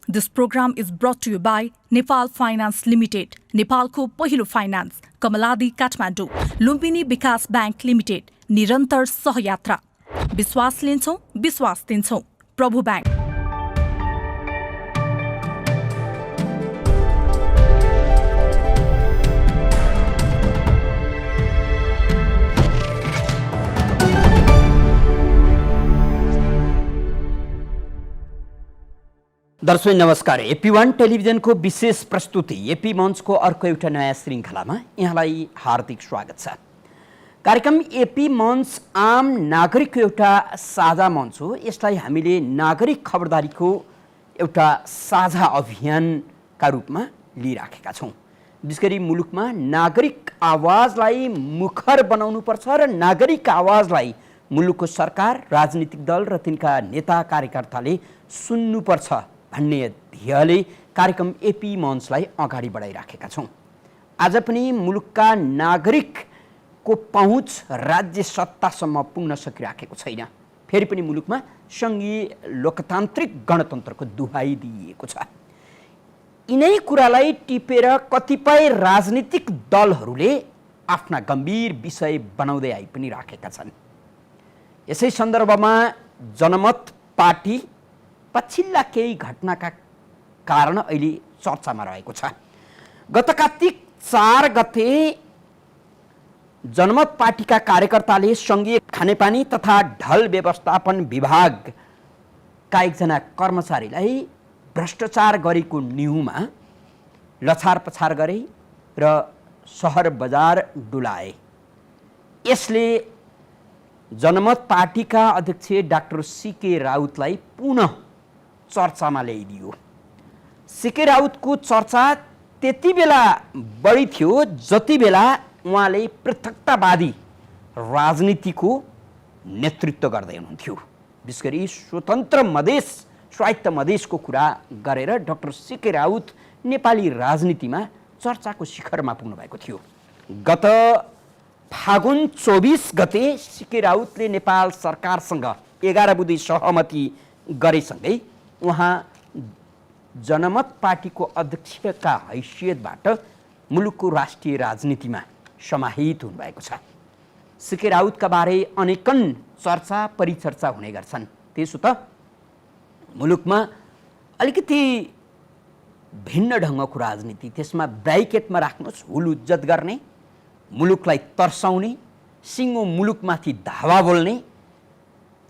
This program is brought to you by Nepal Finance Limited, Nepalको पहिलो finance, Kamaladi Kathmandu, Lumbini विकास bank limited, निरन्तर सहयात्रा। विश्वास लिन्छौँ, विश्वास दिन्छौँ। प्रभु बैंक। दर्शक नमस्कार। एपी1 टेलिभिजनको विशेष प्रस्तुति एपी मञ्चको अर्को एउटा नयाँ श्रृङ्खलामा यहाँलाई हार्दिक स्वागत छ। कार्यक्रम एपी मञ्च आम नागरिकको एउटा साझा मञ्च हो। यसलाई हामीले नागरिक खबरदारीको एउटा साझा अभियानका रूपमा लिइराखेका छौँ। विशेषगरी मुलुकमा नागरिक आवाजलाई मुखर बनाउनुपर्छ र नागरिक आवाजलाई मुलुकको सरकार, राजनीतिक दल र तिनका नेता कार्यकर्ताले सुन्नुपर्छ भन्ने ध्येयले कार्यक्रम एपी मञ्चलाई अगाडि बढाइराखेका छौँ। आज पनि मुलुकका नागरिकको पहुँच राज्य सत्तासम्म पुग्न सकिराखेको छैन। फेरि पनि मुलुकमा सङ्घीय लोकतान्त्रिक गणतन्त्रको दुहाई दिइएको छ। यिनै कुरालाई टिपेर कतिपय राजनीतिक दलहरूले आफ्ना गम्भीर विषय बनाउँदै आइ पनि राखेका छन्। यसै सन्दर्भमा जनमत पार्टी पछिल्ला केही घटनाका कारण अहिले चर्चामा रहेको छ। गत कार्तिक 4 गते जनमत पार्टीका कार्यकर्ताले सङ्घीय खानेपानी तथा ढल व्यवस्थापन विभागका एकजना कर्मचारीलाई भ्रष्टाचार गरेको न्युमा लछार पछार गरे र सहर बजार डुलाए। यसले जनमत पार्टीका अध्यक्ष डाक्टर सीके राउतलाई पुनः चर्चामा ल्याइदियो। सीके राउतको चर्चा त्यति बेला बढी थियो जति बेला उहाँले पृथकतावादी राजनीतिको नेतृत्व गर्दै हुनुहुन्थ्यो। विशेष गरी स्वतन्त्र मधेस, स्वायत्त मधेसको कुरा गरेर डाक्टर सीके राउत नेपाली राजनीतिमा चर्चाको शिखरमा पुग्नु भएको थियो। गत फागुन 24 गते सीके राउतले नेपाल सरकारसँग 11 बुँदे सहमति गरेसँगै उहाँ जनमत पार्टीको अध्यक्षका हैसियतबाट मुलुकको राष्ट्रिय राजनीतिमा समाहित हुनुभएको छ। सीके राउतका बारे अनेकन चर्चा परिचर्चा हुने गर्छन्। त्यसो त मुलुकमा अलिकति भिन्न ढङ्गको राजनीति, त्यसमा ब्राइकेटमा राख्नुहोस् हुलुज्जत गर्ने, मुलुकलाई तर्साउने, सिङ्गो मुलुकमाथि धावा बोल्ने,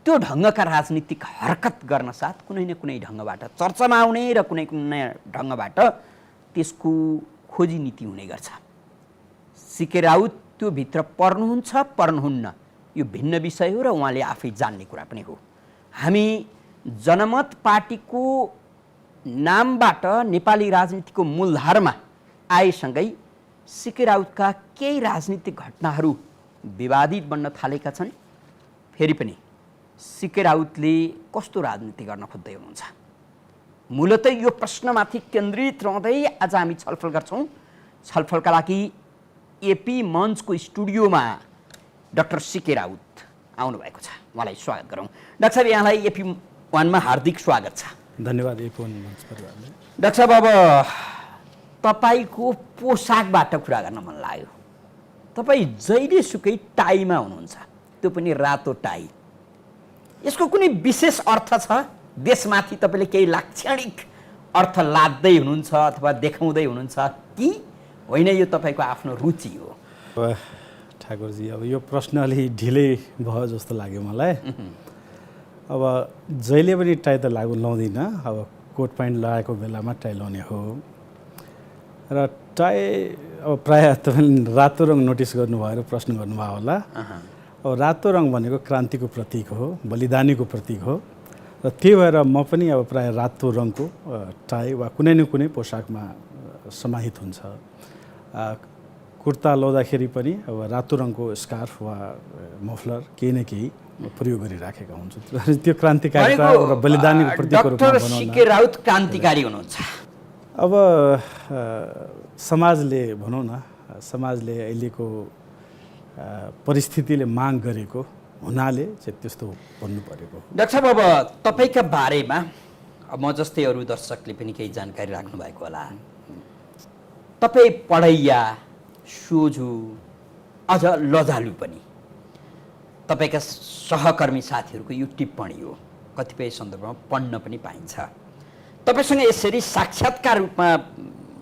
त्यो ढङ्गका राजनीतिक हरकत गर्न साथ कुनै न कुनै ढङ्गबाट चर्चामा आउने र कुनै कुनै ढङ्गबाट त्यसको खोजी नीति हुने गर्छ। सीके राउत त्यो भित्र पर्नुहुन्छ पर्नुहुन्न यो भिन्न विषय हो र उहाँले आफै जान्ने कुरा पनि हो। हामी जनमत पार्टीको नामबाट नेपाली राजनीतिको मूलधारमा आएसँगै सीके राउतका केही राजनीतिक घटनाहरू विवादित बन्न थालेका छन्। फेरि पनि सीके राउतले कस्तो राजनीति गर्न खोज्दै हुनुहुन्छ, मूलतः यो प्रश्नमाथि केन्द्रित रहँदै आज हामी छलफल गर्छौँ। छलफलका लागि एपी मञ्चको स्टुडियोमा डाक्टर सीके राउत आउनुभएको छ। उहाँलाई स्वागत गरौँ। डाक्टर साहब, यहाँलाई एपी1मा हार्दिक स्वागत छ। धन्यवाद। एपी1 मञ्च परिवारले। डाक्टर साहब, अब तपाईँको पोसाकबाट कुरा गर्न मन लाग्यो। तपाईँ जहिलेसुकै टाईमा हुनुहुन्छ, त्यो पनि रातो टाई। यसको कुनै विशेष अर्थ छ? देशमाथि तपाईँले केही लाक्षणिक अर्थ लाद्दै हुनुहुन्छ अथवा देखाउँदै हुनुहुन्छ कि होइन यो तपाईँको आफ्नो रुचि हो? ठाकुरजी, अब यो प्रश्न अलि ढिलै भयो जस्तो लाग्यो मलाई। अब जहिले पनि टाई त लाउँदिनँ। अब कोट प्यान्ट लगाएको बेलामा टाई लाउने हो। र टाई अब प्रायः तपाईँले रातो रङ नोटिस गर्नुभयो र प्रश्न गर्नुभयो होला। अब रातो रङ भनेको क्रान्तिको प्रतीक हो, बलिदानीको प्रतीक हो र त्यही भएर म पनि अब प्रायः रातो रङको टाई वा कुनै न कुनै पोसाकमा समाहित हुन्छ। कुर्ता लाउँदाखेरि पनि अब रातो रङको स्कार्फ वा मफलर केही न केही प्रयोग गरिराखेका हुन्छु। त्यो क्रान्तिकारिता र बलिदानीको प्रतीकको रूपमा डाक्टर सीके राउत क्रान्तिकारी हुनुहुन्छ। अब समाजले भनौँ न, समाजले अहिलेको परिस्थितिले माग गरेको हुनाले चाहिँ त्यस्तो भन्नु परेको। डाक्टर साहब, अब तपाईँका बारेमा म जस्तै अरू दर्शकले पनि केही जानकारी राख्नु भएको होला। तपाईँ पढैया, सोझो, अझ लजालु पनि। तपाईँका सहकर्मी साथीहरूको यो टिप्पणी हो, कतिपय सन्दर्भमा पढ्न पनि पाइन्छ। तपाईँसँग यसरी साक्षात्कार रूपमा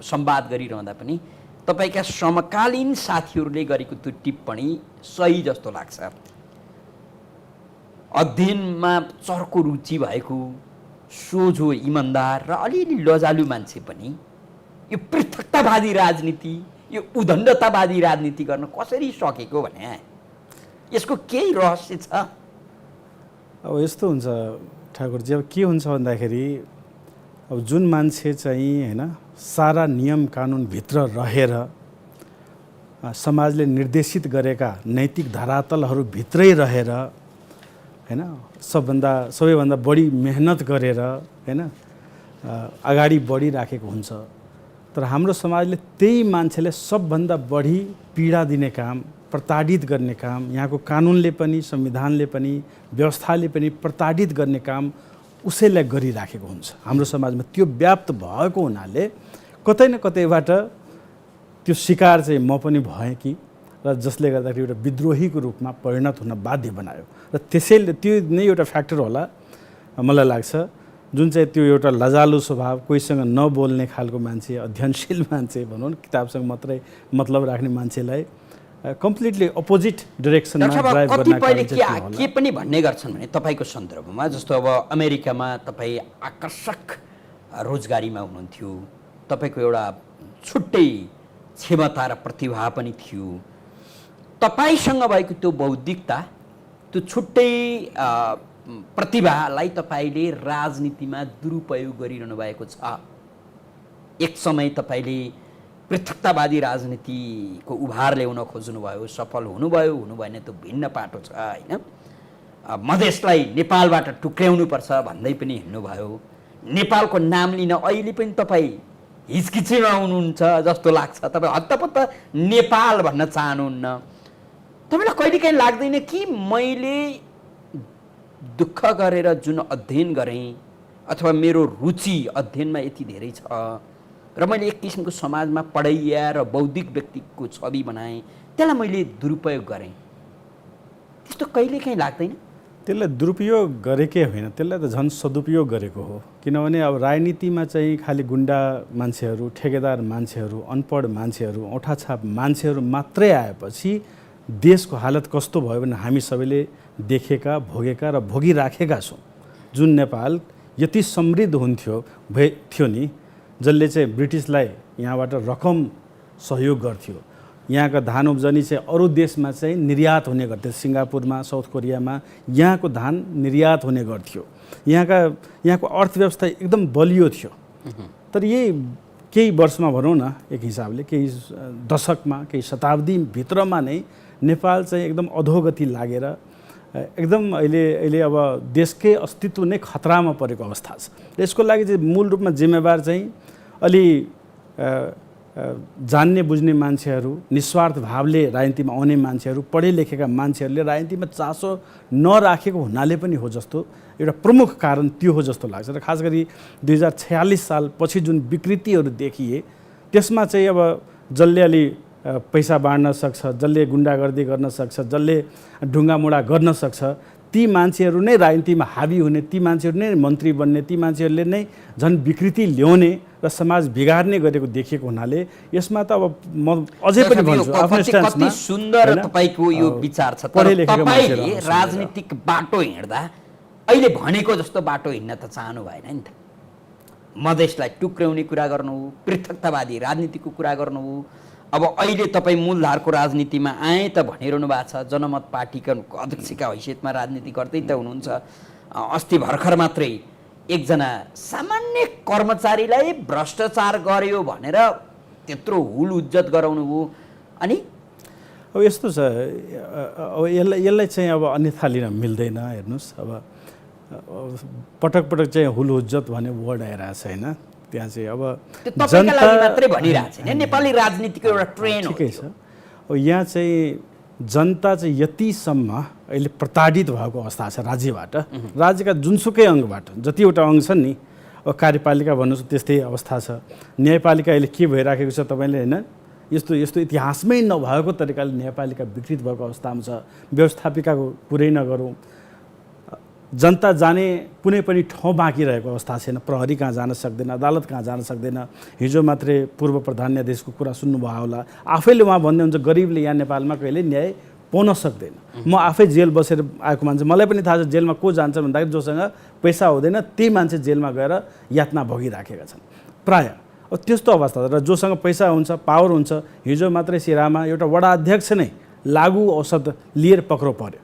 संवाद गरिरहँदा पनि तपाईँका समकालीन साथीहरूले गरेको त्यो टिप्पणी सही जस्तो लाग्छ। अध्ययनमा चर्को रुचि भएको, सोझो, इमान्दार र अलिअलि लजालु मान्छे पनि यो पृथकतावादी राजनीति, यो उद्दण्डतावादी राजनीति गर्न कसरी सकेको भने यसको केही रहस्य छ? अब यस्तो हुन्छ ठाकुरजी, अब के हुन्छ भन्दाखेरि अब जुन मान्छे चाहिँ होइन सारा नियम कानुनभित्र रहेर समाजले निर्देशित गरेका नैतिक धरातलहरूभित्रै रहेर होइन सबैभन्दा बढी मेहनत गरेर होइन अगाडि बढिराखेको हुन्छ, तर हाम्रो समाजले त्यही मान्छेले सबभन्दा बढी पीडा दिने काम, प्रताडित गर्ने काम, यहाँको कानुनले पनि, संविधानले पनि, व्यवस्थाले पनि प्रताडित गर्ने काम उसैलाई गरिराखेको हुन्छ। हाम्रो समाजमा त्यो व्याप्त भएको हुनाले कतै न कतैबाट त्यो शिकार चाहिँ म पनि भएँ कि, र जसले गर्दाखेरि एउटा विद्रोहीको रूपमा परिणत हुन बाध्य बनायो। र त्यसैले त्यो नै एउटा फ्याक्टर होला मलाई लाग्छ, जुन चाहिँ त्यो एउटा लजालु स्वभाव, कोहीसँग नबोल्ने खालको मान्छे, अध्ययनशील मान्छे भनौँ, किताबसँग मात्रै मतलब राख्ने मान्छेलाई कम्प्लिटली अपोजिट डिरेक्सनमा ड्राइभ कतिपयले के पनि भन्ने गर्छन् भने तपाईँको सन्दर्भमा, जस्तो अब अमेरिकामा तपाईँ आकर्षक रोजगारीमा हुनुहुन्थ्यो, तपाईँको एउटा छुट्टै क्षमता र प्रतिभा पनि थियो, तपाईँसँग भएको त्यो बौद्धिकता, त्यो छुट्टै प्रतिभालाई तपाईँले राजनीतिमा दुरुपयोग गरिरहनु भएको छ। एक समय तपाईँले पृथकतावादी राजनीतिको उभार ल्याउन खोज्नुभयो, सफल हुनुभयो, हुनुभएन त्यो भिन्न पाटो छ होइन। मधेसलाई नेपालबाट टुक्र्याउनुपर्छ भन्दै पनि हिँड्नुभयो। नेपालको नाम लिन अहिले पनि तपाईँ हिचकिचीमा हुनुहुन्छ जस्तो लाग्छ। तपाईँ हत्तपत्त नेपाल भन्न चाहनुहुन्न। तपाईँलाई कहिलेकाहीँ लाग्दैन कि मैले दुःख गरेर जुन अध्ययन गरेँ अथवा मेरो रुचि अध्ययनमा यति धेरै छ र मैले एक किसिमको समाजमा पढैया र बौद्धिक व्यक्तिको छवि बनाएँ, त्यसलाई मैले दुरुपयोग गरेँ, त्यस्तो कहिलेकाहीँ लाग्दैन? त्यसलाई दुरुपयोग गरेकै होइन, त्यसलाई त झन् सदुपयोग गरेको हो। किनभने अब राजनीतिमा चाहिँ खालि गुन्डा मान्छेहरू, ठेकेदार मान्छेहरू, अनपढ मान्छेहरू, औठाछाप मान्छेहरू मात्रै आएपछि देशको हालत कस्तो भयो भने हामी सबैले देखेका, भोगेका र भोगिराखेका छौँ। जुन नेपाल यति समृद्ध थियो नि, जसले चाहिँ ब्रिटिसलाई यहाँबाट रकम सहयोग गर्थ्यो, यहाँका धान उब्जनी चाहिँ अरू देशमा चाहिँ निर्यात हुने गर्थ्यो, सिङ्गापुरमा, साउथ कोरियामा यहाँको धान निर्यात हुने गर्थ्यो, यहाँको अर्थव्यवस्था एकदम बलियो थियो। तर यही केही वर्षमा भनौँ न, एक हिसाबले केही दशकमा, केही शताब्दीभित्रमा नै नेपाल चाहिँ एकदम अधोगति लागेर एकदम अहिले अब देशकै अस्तित्व नै खतरामा परेको अवस्था छ। यसको लागि चाहिँ मूल रूपमा जिम्मेवार चाहिँ अलि जान्ने बुझ्ने मान्छेहरू, निस्वार्थ भावले राजनीतिमा आउने मान्छेहरू, पढे लेखेका मान्छेहरूले राजनीतिमा चासो नराखेको हुनाले पनि हो जस्तो एउटा प्रमुख कारण त्यो हो जस्तो लाग्छ। र खास गरी 2046 सालपछि जुन विकृतिहरू देखिए त्यसमा चाहिँ अब जसले अलि पैसा बाँड्न सक्छ, जसले गुन्डागर्दी गर्न सक्छ, जसले ढुङ्गामुढा गर्न सक्छ, ती मान्छेहरू नै राजनीतिमा हावी हुने, ती मान्छेहरू नै मन्त्री बन्ने, ती मान्छेहरूले नै झन् विकृति ल्याउने र समाज बिगार्ने गरेको देखिएको हुनाले यसमा त अब म अझै पनि भन्छु आफ्नो स्ट्यान्समा। कति सुन्दर तपाईको यो विचार छ, तर तपाईले राजनीतिक बाटो हिँड्दा अहिले भनेको जस्तो बाटो हिँड्न त चाहनु भएन नि त। मधेसलाई टुक्र्याउने कुरा गर्नु, पृथकतावादी राजनीतिको कुरा गर्नु, अब अहिले तपाईँ मूलधारको राजनीतिमा आए त भनिरहनु भएको छ, जनमत पार्टीका अध्यक्षका हैसियतमा राजनीति गर्दै त हुनुहुन्छ। अस्ति भर्खर मात्रै एकजना सामान्य कर्मचारीलाई भ्रष्टाचार गर्यो भनेर त्यत्रो हुल उज्जत गराउनु भयो। अनि अब यस्तो छ, अब यसलाई चाहिँ अब अन्यथा लिन मिल्दैन। हेर्नुहोस्, अब पटक पटक चाहिँ हुल उज्जत भन्ने वर्ड आइरहेको छ होइन, त्यहाँ चाहिँ अब जनता मात्रै भनिरहेको छैन, नेपाली राजनीतिको एउटा ट्रेन्ड हो। ठिकै छ, अब यहाँ चाहिँ जनता चाहिँ यतिसम्म अहिले प्रताडित भएको अवस्था छ राज्यबाट, राज्यका जुनसुकै अङ्गबाट, जतिवटा अङ्ग छन् नि, अब कार्यपालिका भन्नुहोस् त्यस्तै अवस्था छ, न्यायपालिका अहिले के भइराखेको छ तपाईँले होइन, यस्तो यस्तो इतिहासमै नभएको तरिकाले न्यायपालिका विकृत भएको अवस्थामा छ। व्यवस्थापिकाको कुरै नगरौँ, जनता जाने कुनै पनि ठाउँ बाँकी रहेको अवस्था छैन। प्रहरी कहाँ जान सक्दैन, अदालत कहाँ जान सक्दैन। हिजो मात्रै पूर्व प्रधान न्यायाधीशको कुरा सुन्नुभयो होला, आफैले उहाँ भन्दै हुन्छ गरिबले यहाँ नेपालमा कहिले न्याय पाउन सक्दैन। म आफै जेल बसेर आएको मान्छे, मलाई पनि थाहा छ जेलमा को जान्छ भन्दाखेरि जोसँग पैसा हुँदैन त्यही मान्छे जेलमा गएर यातना भोगिराखेका छन् प्रायः। अब त्यस्तो अवस्था र जोसँग पैसा हुन्छ, पावर हुन्छ, हिजो मात्रै सिरामा एउटा वडा अध्यक्ष नै लागु औषध लिएर पक्राउ पर्यो,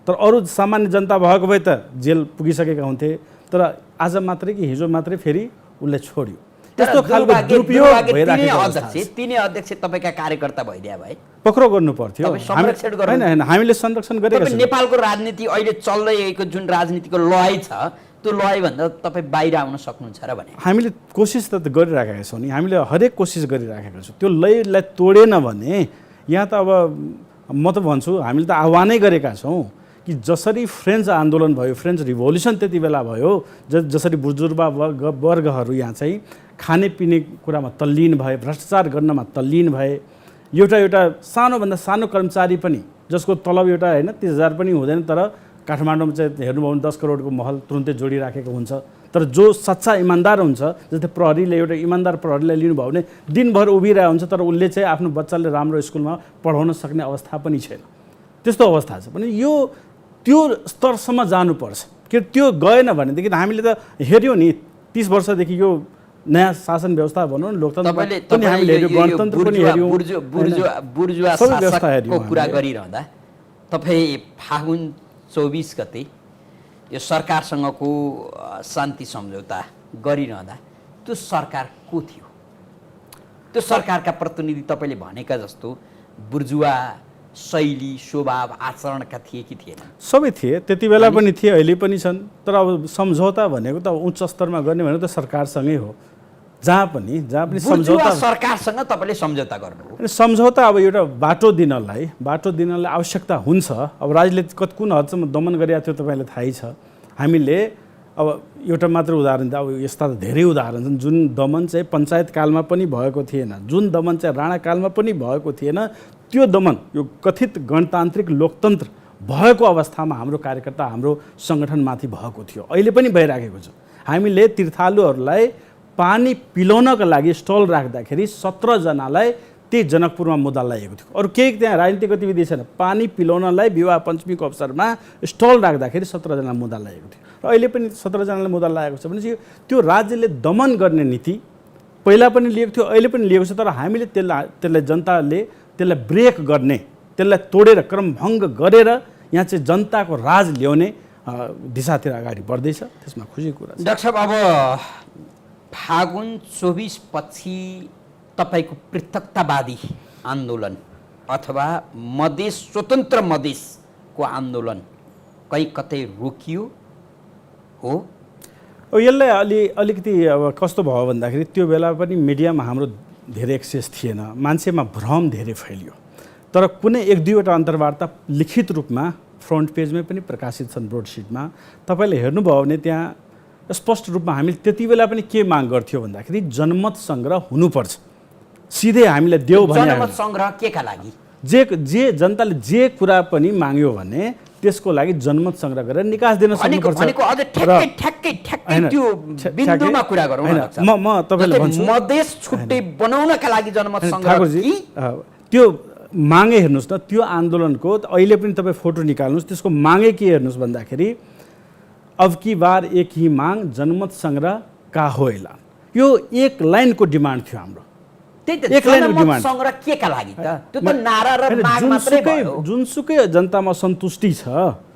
तर अरू सामान्य जनता भएको भए त जेल पुगिसकेका हुन्थे। तर आज मात्रै कि हिजो मात्रै फेरि उसले छोड्यो। त्यस्तो खालको दुरुपयोग भइराखेको अवस्था छ। तिनै अध्यक्ष तपाईँका कार्यकर्ता भइदिया भए पक्राउ गर्नु पर्थ्यो। होइन, हामीले संरक्षण गरेका छौँ। नेपालको राजनीति अहिले चल्दैको जुन राजनीतिको लय छ त्यो लयभन्दा तपाईँ बाहिर आउन सक्नुहुन्छ र भने हामीले कोसिस त गरिराखेका छौँ नि, हामीले हरेक कोसिस गरिराखेका छौँ। त्यो लयलाई तोडेन भने यहाँ त अब म त भन्छु हामीले त आह्वानै गरेका छौँ कि जसरी फ्रेन्च आन्दोलन भयो, फ्रेन्च रिभोल्युसन त्यति बेला भयो, जसरी बुजुर्ग वर्गहरू यहाँ चाहिँ खानेपिने कुरामा तल्लीन भए, भ्रष्टाचार गर्नमा तल्लीन भए, एउटा सानोभन्दा सानो कर्मचारी पनि जसको तलब एउटा होइन 30,000 पनि हुँदैन, तर काठमाडौँमा चाहिँ हेर्नुभयो भने 10 करोडको महल तुरुन्तै जोडिराखेको हुन्छ। तर जो सच्चा इमान्दार हुन्छ, जस्तै प्रहरीले एउटा इमान्दार प्रहरीलाई लिनुभयो भने दिनभर उभिरहेको हुन्छ, तर उसले चाहिँ आफ्नो बच्चाले राम्रो स्कुलमा पढाउन सक्ने अवस्था पनि छैन। त्यस्तो अवस्था छ भने यो त्यो स्तरसम्म जानुपर्छ। कि त्यो गएन भनेदेखि हामीले त हेऱ्यौँ नि 30 वर्षदेखि यो नयाँ शासन व्यवस्था भनौँ न, लोकतन्त्र पनि हामीले हेऱ्यौँ, गणतन्त्र पनि हेऱ्यौँ, बुर्जुवा शासकको कुरा गरिरहँदा तपाईँ फागुन 24 गते यो सरकारसँगको शान्ति सम्झौता गरिरहँदा त्यो सरकार को थियो? त्यो सरकारका प्रतिनिधि तपाईँले भनेका जस्तो बुर्जुवा शैली, स्वभाव, आचरणका थिए कि थिएन? सबै थिए, त्यति बेला पनि थिए, अहिले पनि छन्। तर अब सम्झौता भनेको त उच्च स्तरमा गर्ने भनेको त सरकारसँगै हो। जहाँ पनि सम्झौता सरकारसँग तपाईँले सम्झौता गर्नु, सम्झौता अब एउटा बाटो दिनलाई आवश्यकता हुन्छ। अब राजले कुन हदसम्म दमन गरेको थियो तपाईँलाई थाहै छ। हामीले अब एउटा मात्र उदाहरण दिँदा अब यस्ता धेरै उदाहरण छन् जुन दमन चाहिँ पञ्चायत कालमा पनि भएको थिएन, जुन दमन चाहिँ राणा कालमा पनि भएको थिएन। त्यो दमन यो कथित गणतान्त्रिक लोकतन्त्र भएको अवस्थामा हाम्रो कार्यकर्ता, हाम्रो सङ्गठनमाथि भएको थियो, अहिले पनि भइराखेको छ। हामीले तीर्थालुहरूलाई पानी पिलाउनका लागि स्टल राख्दाखेरि 17 जनालाई त्यही जनकपुरमा मुद्दा लागेको थियो। अरू केही त्यहाँ राजनीतिक गतिविधि छैन, पानी पिलाउनलाई विवाह पञ्चमीको अवसरमा स्टल राख्दाखेरि 17 जना मुद्दा लागेको थियो र अहिले पनि 17 जनालाई मुद्दा लागेको छ। भनेपछि त्यो राज्यले दमन गर्ने नीति पहिला पनि लिएको थियो, अहिले पनि लिएको छ। तर हामीले त्यसलाई जनताले त्यसलाई ब्रेक गर्ने, त्यसलाई तोडेर क्रमभङ्ग गरेर यहाँ चाहिँ जनताको राज ल्याउने दिशातिर अगाडि बढ्दैछ। त्यसमा खुसीको कुरा छ। डाक्टर साहब, अब फागुन 24 पछि तपाईँको पृथकतावादी आन्दोलन अथवा मधेस स्वतन्त्र मधेसको आन्दोलन कतै रोकियो हो? यसलाई अलिकति अब कस्तो भयो भन्दाखेरि त्यो बेला पनि मिडियामा हाम्रो धेरै एक्सेस थिएन, मान्छेमा भ्रम धेरै फैलियो। तर कुनै 1-2वटा अन्तर्वार्ता लिखित रूपमा फ्रन्ट पेजमै पनि प्रकाशित छन्, ब्रोडसिटमा तपाईँले हेर्नुभयो भने त्यहाँ स्पष्ट रूपमा हामीले त्यति बेला पनि के माग गर्थ्यौँ भन्दाखेरि जनमत सङ्ग्रह हुनुपर्छ। सिधै हामीलाई देऊ भने जनमत सङ्ग्रह केका लागि? जे जनताले जे कुरा पनि माग्यो भने त्यसको लागि जनमत सङ्ग्रह गरेर निकास दिन सक्नुपर्छ। म तपाईँलाई भन्छु मधेस छुट्टै बनाउनका लागि जनमत सङ्ग्रह त्यो मागे हेर्नुहोस् न, त्यो आन्दोलनको अहिले पनि तपाईँ फोटो निकाल्नुहोस्, त्यसको मागे के हेर्नुहोस् भन्दाखेरि अब की बार एक ही माग जनमत सङ्ग्रह का हो ऐलान, यो एक लाइनको डिमान्ड थियो हाम्रो। एक लाइनको डिमान्ड सङ्ग्रह केका लागि त? त्यो त नारा र माग मात्रै भयो। जुनसुकै जनतामा सन्तुष्टि छ,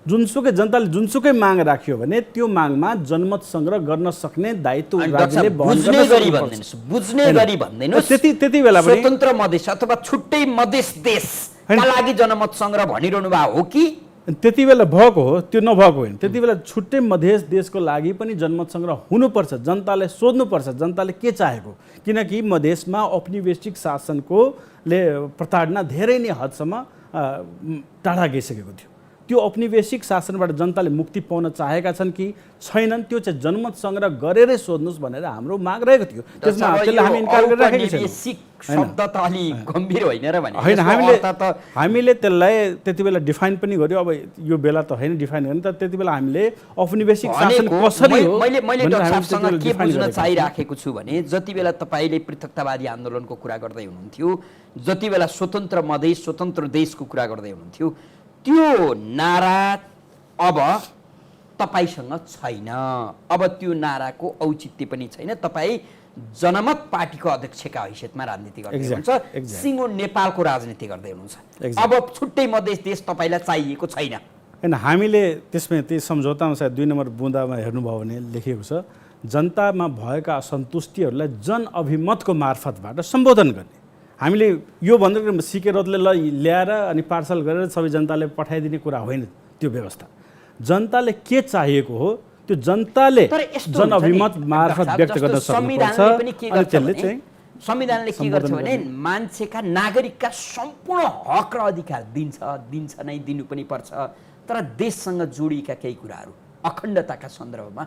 जुनसुकै जनताले जुनसुकै माग राख्यो भने त्यो मागमा जनमत सङ्ग्रह गर्न सक्ने दायित्व राज्यले बुझ्ने गरी भन्दैनस्। त्यति बेला पनि स्वतन्त्र मधेस अथवा छुट्टै मधेस देशका लागि जनमत सङ्ग्रह भनिरहनु भएको हो कि? त्यति बेला भएको हो, त्यो नभएको होइन। त्यति बेला छुट्टै मधेस देशको लागि पनि जनमत सङ्ग्रह हुनुपर्छ, जनताले सोध्नुपर्छ जनताले के चाहेको। किनकि मधेसमा औपनिवेशिक शासनकोले प्रताडना धेरै नै हदसम्म टाढा गइसकेको थियो। त्यो औपनिवेशिक शासनबाट जनताले मुक्ति पाउन चाहेका छन् कि छैनन् त्यो चाहिँ जनमत सङ्ग्रह गरेरै सोध्नुहोस् भनेर हाम्रो माग रहेको थियो। त्यसमा त्यसलाई हामी इन्कार गरिराखेको छैनौँ। शब्द त अलि गम्भीर होइन र भने होइन, हामीले त्यसलाई त्यति बेला डिफाइन पनि गर्यो। अब यो बेला त होइन डिफाइन गर्ने, तर त्यति बेला हामीले औपनिवेशिक शासन कसरी हो मैले डाक्टर साहबसँग के बुझ्न चाहिराखेको छु भने जति बेला तपाईँले पृथकतावादी आन्दोलनको कुरा गर्दै हुनुहुन्थ्यो, जति बेला स्वतन्त्र मधेस स्वतन्त्र देशको कुरा गर्दै हुनुहुन्थ्यो, त्यो नारा अब तपाईसँग छैन। अब त्यो नाराको औचित्य पनि छैन। तपाईँ जनमत पार्टीको अध्यक्षका हैसियतमा राजनीति गर्दै हुनुहुन्छ, सिङ्गो नेपालको राजनीति गर्दै हुनुहुन्छ। अब छुट्टै मधेस देश तपाईँलाई चाहिएको छैन। होइन, हामीले त्यसमा त्यही सम्झौतामा सायद 2 नम्बर बुँदामा हेर्नुभयो भने लेखिएको छ, जनतामा भएका असन्तुष्टिहरूलाई जनअभिमतको मार्फतबाट सम्बोधन गर्ने। हामीले यो भनेर सिकेरतले ल्याएर अनि पार्सल गरेर सबै जनताले पठाइदिने कुरा होइन। त्यो व्यवस्था जनताले के चाहिएको हो त्यो जनताले जनअभिमत मार्फत व्यक्त गर्न सक्नुपर्छ। संविधानले के गर्छ भने मान्छेका नागरिकका सम्पूर्ण हक र अधिकार दिन्छ नै, दिनु पनि पर्छ। तर देशसँग जोडिएका केही कुराहरू अखण्डताका सन्दर्भमा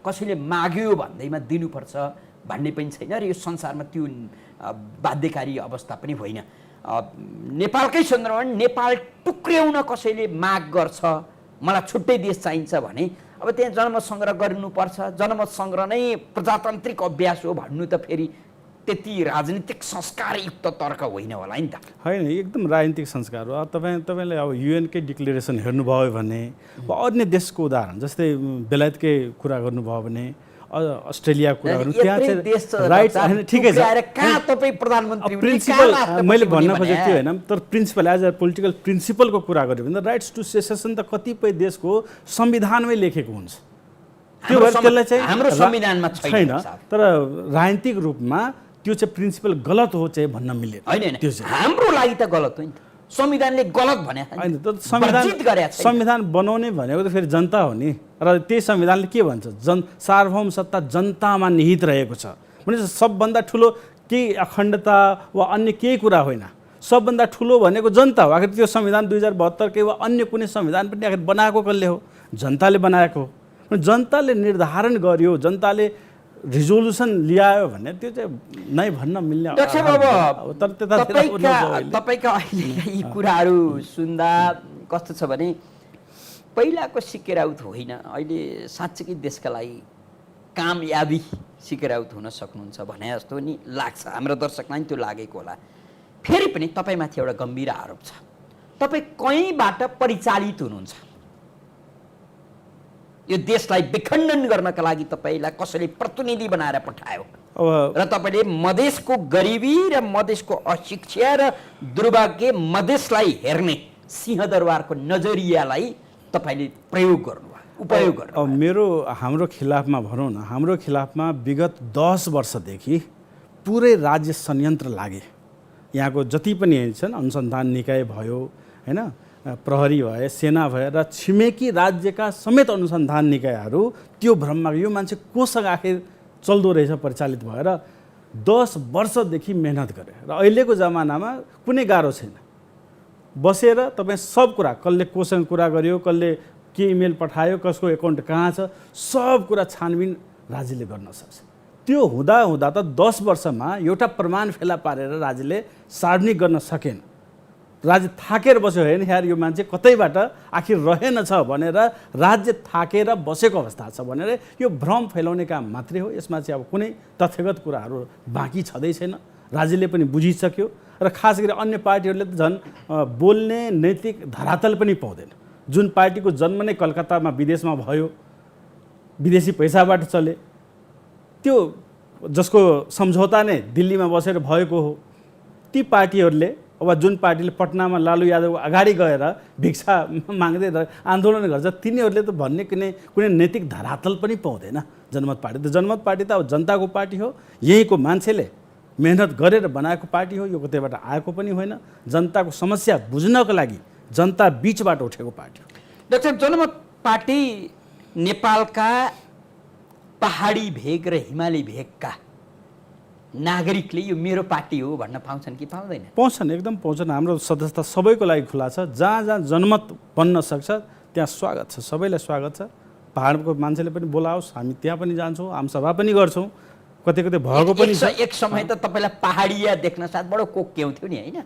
कसैले माग्यो भन्दैमा दिनुपर्छ भन्ने पनि छैन र यो संसारमा त्यो बाध्यकारी अवस्था पनि होइन। नेपालकै सन्दर्भमा नेपाल टुक्र्याउन कसैले माग गर्छ, मलाई छुट्टै देश चाहिन्छ भने अब त्यहाँ जनमत सङ्ग्रह गर्नुपर्छ। जनमत सङ्ग्रह नै प्रजातान्त्रिक अभ्यास हो भन्नु त फेरि त्यति राजनीतिक संस्कारयुक्त तर्क होइन होला नि त। होइन, एकदम राजनीतिक संस्कार हो। तपाईँले अब युएनकै डिक्लेरेसन हेर्नुभयो भने, अन्य देशको उदाहरण जस्तै बेलायतकै कुरा गर्नुभयो भने, अस्ट्रेलियाको कुरा गर्नु, त्यहाँ चाहिँ राइट्स होइन, ठिकै छ, प्रिन्सिपल मैले भन्न खोजेको थिएँ होइन, तर प्रिन्सिपल एज अ पोलिटिकल प्रिन्सिपलको कुरा गऱ्यो भने राइट्स टु सेसेसन त कतिपय देशको संविधानमै लेखेको हुन्छ। त्यो भएर त्यसलाई चाहिँ हाम्रो संविधानमा छैन। तर राजनीतिक रूपमा त्यो चाहिँ प्रिन्सिपल गलत हो चाहिँ भन्न मिलेन। होइन, हाम्रो लागि त गलत हो नि त, संविधानले गलत भने होइन। तर संविधान बनाउने भनेको त फेरि जनता हो नि, र त्यही संविधानले के भन्छ, सार्वभौम सत्ता जनतामा निहित रहेको छ भने सबभन्दा ठुलो केही अखण्डता वा अन्य केही कुरा होइन। सबभन्दा ठुलो भनेको जनता हो। आखिर त्यो संविधान 2072 के वा अन्य कुनै संविधान पनि आखिर बनाएको कसले हो? जनताले बनाएको हो। जनताले निर्धारण गर्यो, जनताले रिजोल्युसन ल्यायो भने त्यो चाहिँ नै भन्न मिल्ने। तपाईँका अहिले यी कुराहरू सुन्दा कस्तो छ भने पहिलाको सिकेराउत होइन, अहिले साँच्चीकै देशका लागि कामयाबी सिकेराउत हुन सक्नुहुन्छ भने जस्तो नि लाग्छ। हाम्रो दर्शकलाई त्यो लागेको होला। फेरि पनि तपाईँमाथि एउटा गम्भीर आरोप छ, तपाईँ कहीँबाट परिचालित हुनुहुन्छ। यो देशलाई विखण्डन गर्नका लागि तपाईँलाई कसैले प्रतिनिधि बनाएर पठायो र तपाईँले मधेसको गरिबी र मधेसको अशिक्षा र दुर्भाग्य मधेसलाई हेर्ने सिंहदरबारको नजरियालाई तपाईँले प्रयोग गर्नुभयो, उपयोग गर्नुभयो। हाम्रो खिलाफमा भनौँ न, हाम्रो खिलाफमा विगत 10 वर्षदेखि पुरै राज्य संयन्त्र लागे। यहाँको जति पनि छन् अनुसन्धान निकाय भयो होइन, प्रहरी भए, सेना भए र छिमेकी राज्यका समेत अनुसन्धान निकायहरू त्यो भ्रममा यो मान्छे कोसँग आखिर चल्दो रहेछ परिचालित भएर 10 वर्षदेखि मेहनत गरे। र अहिलेको जमानामा कुनै गाह्रो छैन, बसेर तपाईँ सब कुरा, कसले कोसँग कुरा गर्यो, कसले के इमेल पठायो, कसको एकाउन्ट कहाँ छ, सब कुरा छानबिन राज्यले गर्न सक्छ। त्यो हुँदा हुँदा त 10 वर्षमा एउटा प्रमाण फेला पारेर राज्यले सार्वजनिक गर्न सकेन। राज्य थाकेर बस्यो होइन, यार यो मान्छे कतैबाट आखिर रहेनछ भनेर राज्य थाकेर बसेको अवस्था छ भनेर यो भ्रम फैलाउने काम मात्रै हो। यसमा चाहिँ अब कुनै तथ्यगत कुराहरू बाँकी छँदै छैन। राज्यले पनि बुझिसक्यो र खास गरी अन्य पार्टीहरूले त झन् बोल्ने नैतिक धरातल पनि पाउँदैन। जुन पार्टीको जन्म नै कलकत्तामा विदेशमा भयो, विदेशी पैसाबाट चले, त्यो जसको सम्झौता नै दिल्लीमा बसेर भएको हो, ती पार्टीहरूले अब जुन पार्टीले पटनामा लालु यादव अगाडि गएर भिक्षा माग्दै आन्दोलन गर्छ, तिनीहरूले त भन्ने कुनै नैतिक धरातल पनि पाउँदैन। जनमत पार्टी त अब जनताको पार्टी हो, यहीँको मान्छेले मेहनत गरेर बनाएको पार्टी हो, यो कतैबाट आएको पनि होइन। जनताको समस्या बुझ्नको लागि जनता बीचबाट उठेको पार्टी हो। डाक्टर, जनमत पार्टी नेपालका पहाडी भेग र हिमाली भेगका नागरिकले यो मेरो पार्टी हो भन्न पाउँछन् कि पाउँदैन? पाउँछन्, एकदम पाउँछन्। हाम्रो सदस्यता सबैको लागि खुला छ। जहाँ जहाँ जनमत बन्न सक्छ त्यहाँ स्वागत छ, सबैलाई स्वागत छ। पहाडको मान्छेले पनि बोलाओस्, हामी त्यहाँ पनि जान्छौँ, आमसभा पनि गर्छौँ, कतै कतै भएको पनि छ। एक समय त तपाईँलाई पहाडिया देख्न साथ बडो कोक क्याउँथ्यो नि, होइन?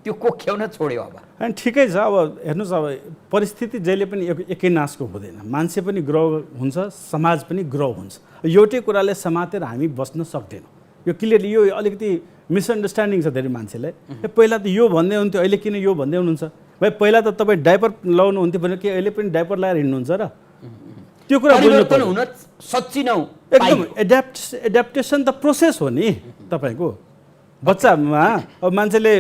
त्यो कोक क्याउन छोड्यो अब। अनि ठिकै छ। अब हेर्नुहोस्, अब परिस्थिति जहिले पनि एकै नासको हुँदैन। मान्छे पनि ग्रो हुन्छ, समाज पनि ग्रो हुन्छ। एउटै कुराले समातेर हामी बस्न सक्दैनौँ। यो क्लियरली यो अलिकति मिसअन्डरस्ट्यान्डिङ छ धेरै मान्छेलाई। पहिला त यो भन्दै हुन्थ्यो, अहिले किन यो भन्दै हुनुहुन्छ? भाइ पहिला त तपाईँ डाइपर लाउनु हुन्थ्यो भने के अहिले पनि डाइपर लगाएर हिँड्नुहुन्छ र? त्यो कुरा परिवर्तन हुन सच्चिनौ। एकदम एड्याप्टेसन त प्रोसेस हो नि तपाईँको। बच्चामा अब मान्छेले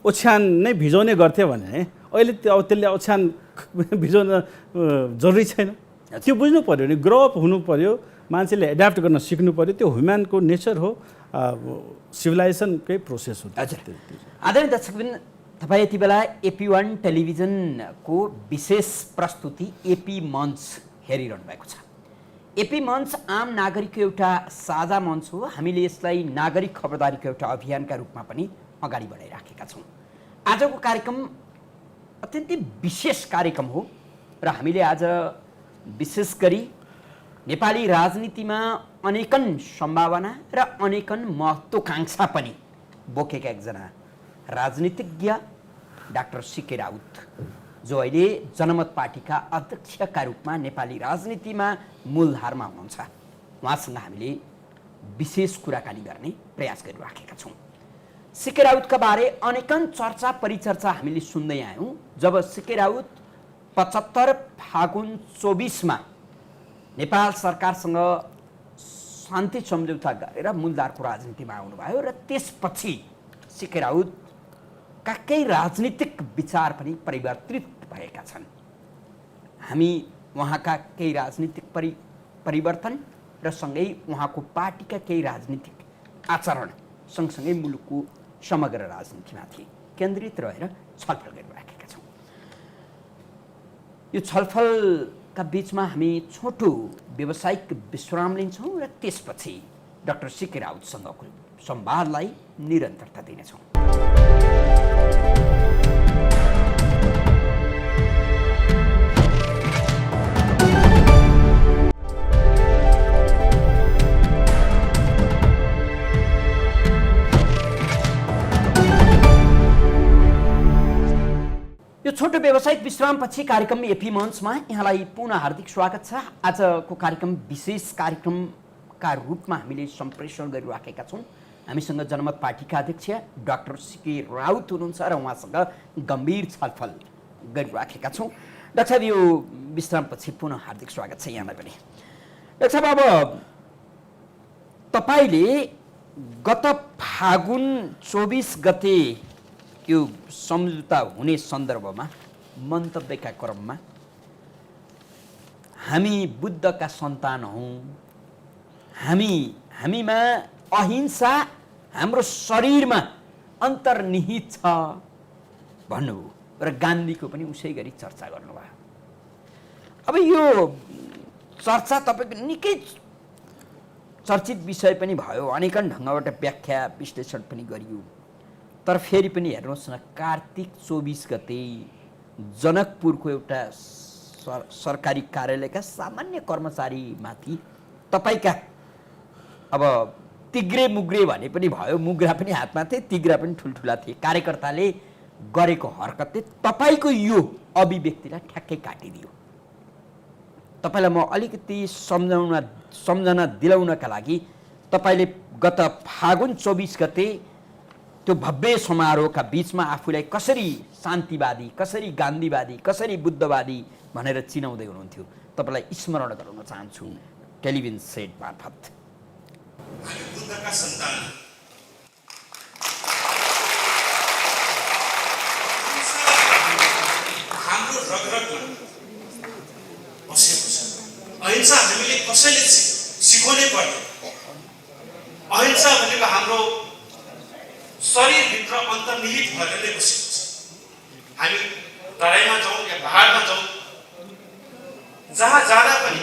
ओछ्यान नै भिजाउने गर्थ्यो भने अहिले अब त्यसले ओछ्यान भिजाउन जरुरी छैन। त्यो बुझ्नु पऱ्यो नि, ग्रो अप हुनु पऱ्यो, मान्छेले एड्याप्ट गर्न सिक्नु पऱ्यो। त्यो ह्युम्यानको नेचर हो, सिभिलाइजेसनकै प्रोसेस हो। हजुर। आदरणीय दर्शकबिन, तपाईँ यति बेला AP1 टेलिभिजनको विशेष प्रस्तुति एपी मञ्च हेरिरहनु भएको छ। एपी मञ्च आम नागरिकको एउटा साझा मञ्च हो। हामीले यसलाई नागरिक खबरदारीको एउटा अभियानका रूपमा पनि अगाडि बढाइराखेका छौँ। आजको कार्यक्रम अत्यन्तै विशेष कार्यक्रम हो र हामीले आज विशेष गरी नेपाली राजनीतिमा अनेकन सम्भावना र अनेकन महत्त्वाकांक्षा पनि बोकेका एकजना राजनीतिज्ञ डाक्टर सीके राउत, जो अहिले जनमत पार्टीका अध्यक्षका रूपमा नेपाली राजनीतिमा मूलधारमा हुनुहुन्छ, उहाँसँग हामीले विशेष कुराकानी गर्ने प्रयास गरिराखेका छौँ। सीके राउतका बारे अनेकन चर्चा परिचर्चा हामीले सुन्दै आयौँ। जब सीके राउत 75 फागुन 24मा नेपाल सरकारसँग शान्ति सम्झौता गरेर मूलधारको राजनीतिमा आउनुभयो र त्यसपछि सीके राउतका केही राजनीतिक विचार पनि परिवर्तित भएका छन्। हामी उहाँका केही राजनीतिक परिवर्तन र सँगै उहाँको पार्टीका केही राजनीतिक आचरण सँगसँगै मुलुकको समग्र राजनीतिमाथि केन्द्रित रहेर छलफल गरिराखेका छौँ। यो छलफलका बिचमा हामी छोटो व्यावसायिक विश्राम लिन्छौँ र त्यसपछि डाक्टर सीके राउतसँगको संवादलाई निरन्तरता दिनेछौँ। यो छोटो व्यावसायिक विश्रामपछि कार्यक्रम एपी मञ्चमा यहाँलाई पुनः हार्दिक स्वागत छ। आजको कार्यक्रम विशेष कार्यक्रमका रूपमा हामीले सम्प्रेषण गरिराखेका छौँ। हामीसँग जनमत पार्टीका अध्यक्ष डाक्टर सीके राउत हुनुहुन्छ र उहाँसँग गम्भीर छलफल गरिराखेका छौँ। डाक्टर साहब, यो विश्रामपछि पुनः हार्दिक स्वागत छ यहाँलाई पनि। डाक्टर साहब, अब तपाईँले गत फागुन 24 गते यो सम्झौता हुने सन्दर्भमा मन्तव्यका क्रममा हामी बुद्धका सन्तान हौँ, हामीमा अहिंसा हाम्रो शरीरमा अन्तर्निहित छ भन्नुभयो र गान्धीको पनि उसै गरी चर्चा गर्नुभयो। अब यो चर्चा तपाईँको निकै चर्चित विषय पनि भयो, अनेकन ढङ्गबाट व्याख्या विश्लेषण पनि गरियो। तर फेरि पनि हेर्नुहोस् न, कार्तिक 24 गते जनकपुरको एउटा सरकारी कार्यालयका सामान्य कर्मचारीमाथि तपाईँका अब तिग्रे मुग्रे भने पनि भयो, मुग्रा पनि हातमा थिए, तिग्रा पनि ठुल्ठुला थिए, कार्यकर्ताले गरेको हरकतले तपाईँको यो अभिव्यक्तिलाई ठ्याक्कै काटिदियो। तपाईँलाई म अलिकति सम्झना दिलाउनका लागि तपाईँले गत फागुन 24 गते त्यो भव्य समारोहका बिचमा आफूलाई कसरी शान्तिवादी, कसरी गान्धीवादी, कसरी बुद्धवादी भनेर चिनाउँदै हुनुहुन्थ्यो, तपाईँलाई स्मरण गराउन चाहन्छु टेलिभिजन सेट मार्फत। बुद्धका सन्तान, हाम्रो रगरगमा बसेको छ। अहिंसा हामीले कसैले सिकाउनै पर्दैन। अहिंसा भनेको हाम्रो शरीरभित्र अन्तर्निहित भएर नै बसेको छ। हामी तराईमा जाउँ या पहाडमा जाउँ, जहाँ जाँदा पनि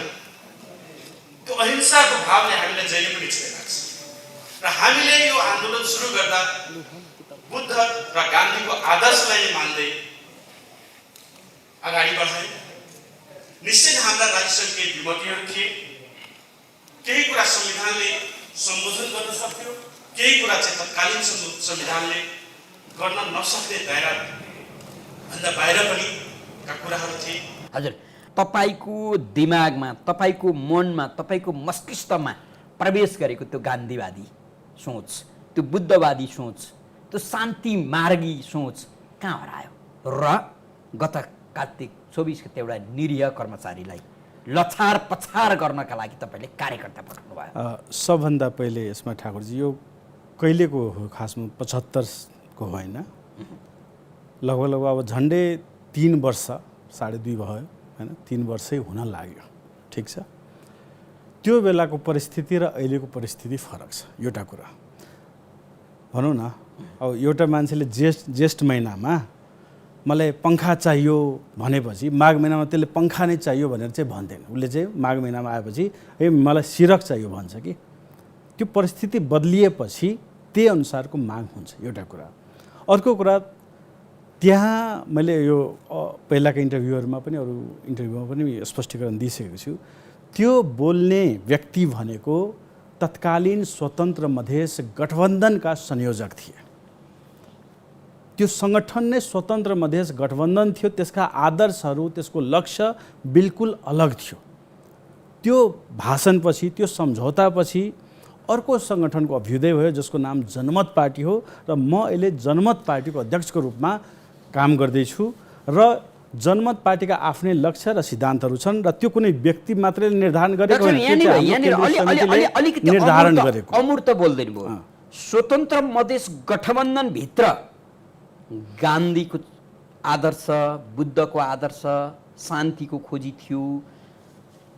त्यो अहिंसाको भावले हामीलाई जहिले पनि छोडेको छ। र हामीले यो आन्दोलन सुरु गर्दा बुद्ध र गान्धीको आदर्शलाई मान्दै अगाडि बढाए। निश्चय हाम्रा राज्य केही विमतिहरू थिए, केही कुरा संविधानले सम्बोधन गर्न सक्थ्यो, केही कुरा चाहिँ तत्कालीन संविधानले गर्न नसक्ने दायरा भन्दा बाहिर पनि का कुराहरू थिए। हजुर, तपाईको दिमागमा, तपाईको मनमा, तपाईको मस्तिष्कमा प्रवेश गरेको त्यो गान्धीवादी सोच, त्यो बुद्धवादी सोच, त्यो शान्ति मार्गी सोच कहाँ हरायो र गत कार्तिक 24 गते एउटा निरीह कर्मचारीलाई लछार पछार गर्नका लागि तपाईँले कार्यकर्ता पठाउनु भयो? सबभन्दा पहिले यसमा ठाकुरजी यो कहिलेको हो, खासमा 75 को होइन, लगभग अब झन्डै 3 वर्ष 2.5 भयो होइन, 3 वर्षै हुन लाग्यो। ठिक छ, त्यो बेलाको परिस्थिति र अहिलेको परिस्थिति फरक छ। एउटा कुरा भनौँ न, अब एउटा मान्छेले जेष्ठ महिनामा मलाई पङ्खा चाहियो भनेपछि माघ महिनामा त्यसले पङ्खा नै चाहियो भनेर चाहिँ भन्दैन। उसले चाहिँ माघ महिनामा आएपछि ए मलाई सिरक चाहियो भन्छ कि। त्यो परिस्थिति बदलिएपछि त्यही अनुसारको माग हुन्छ, एउटा कुरा। अर्को कुरा, त्यहाँ मैले यो पहिलाको इन्टरभ्यूहरूमा पनि अरू इन्टरभ्यूमा पनि स्पष्टीकरण दिइसकेको छु। त्यो बोल्ने व्यक्ति भनेको तत्कालीन स्वतन्त्र मधेस गठबन्धनका संयोजक थिए। त्यो सङ्गठन नै स्वतन्त्र मधेस गठबन्धन थियो। त्यसका आदर्शहरू, त्यसको लक्ष्य बिल्कुल अलग थियो। त्यो भाषणपछि, त्यो सम्झौतापछि अर्को सङ्गठनको अभ्युदय भयो जसको नाम जनमत पार्टी हो र म अहिले जनमत पार्टीको अध्यक्षको रूपमा काम गर्दैछु। र जनमत पार्टीका आफ्नै लक्ष्य र सिद्धान्तहरू छन् र त्यो कुनै व्यक्ति मात्रैले निर्धारण गरेको होइन, निर्धारण गरेको। अमूर्त बोल्दैन भयो। स्वतन्त्र मधेस गठबन्धनभित्र गान्धीको आदर्श, बुद्धको आदर्श, शान्तिको खोजी थियो।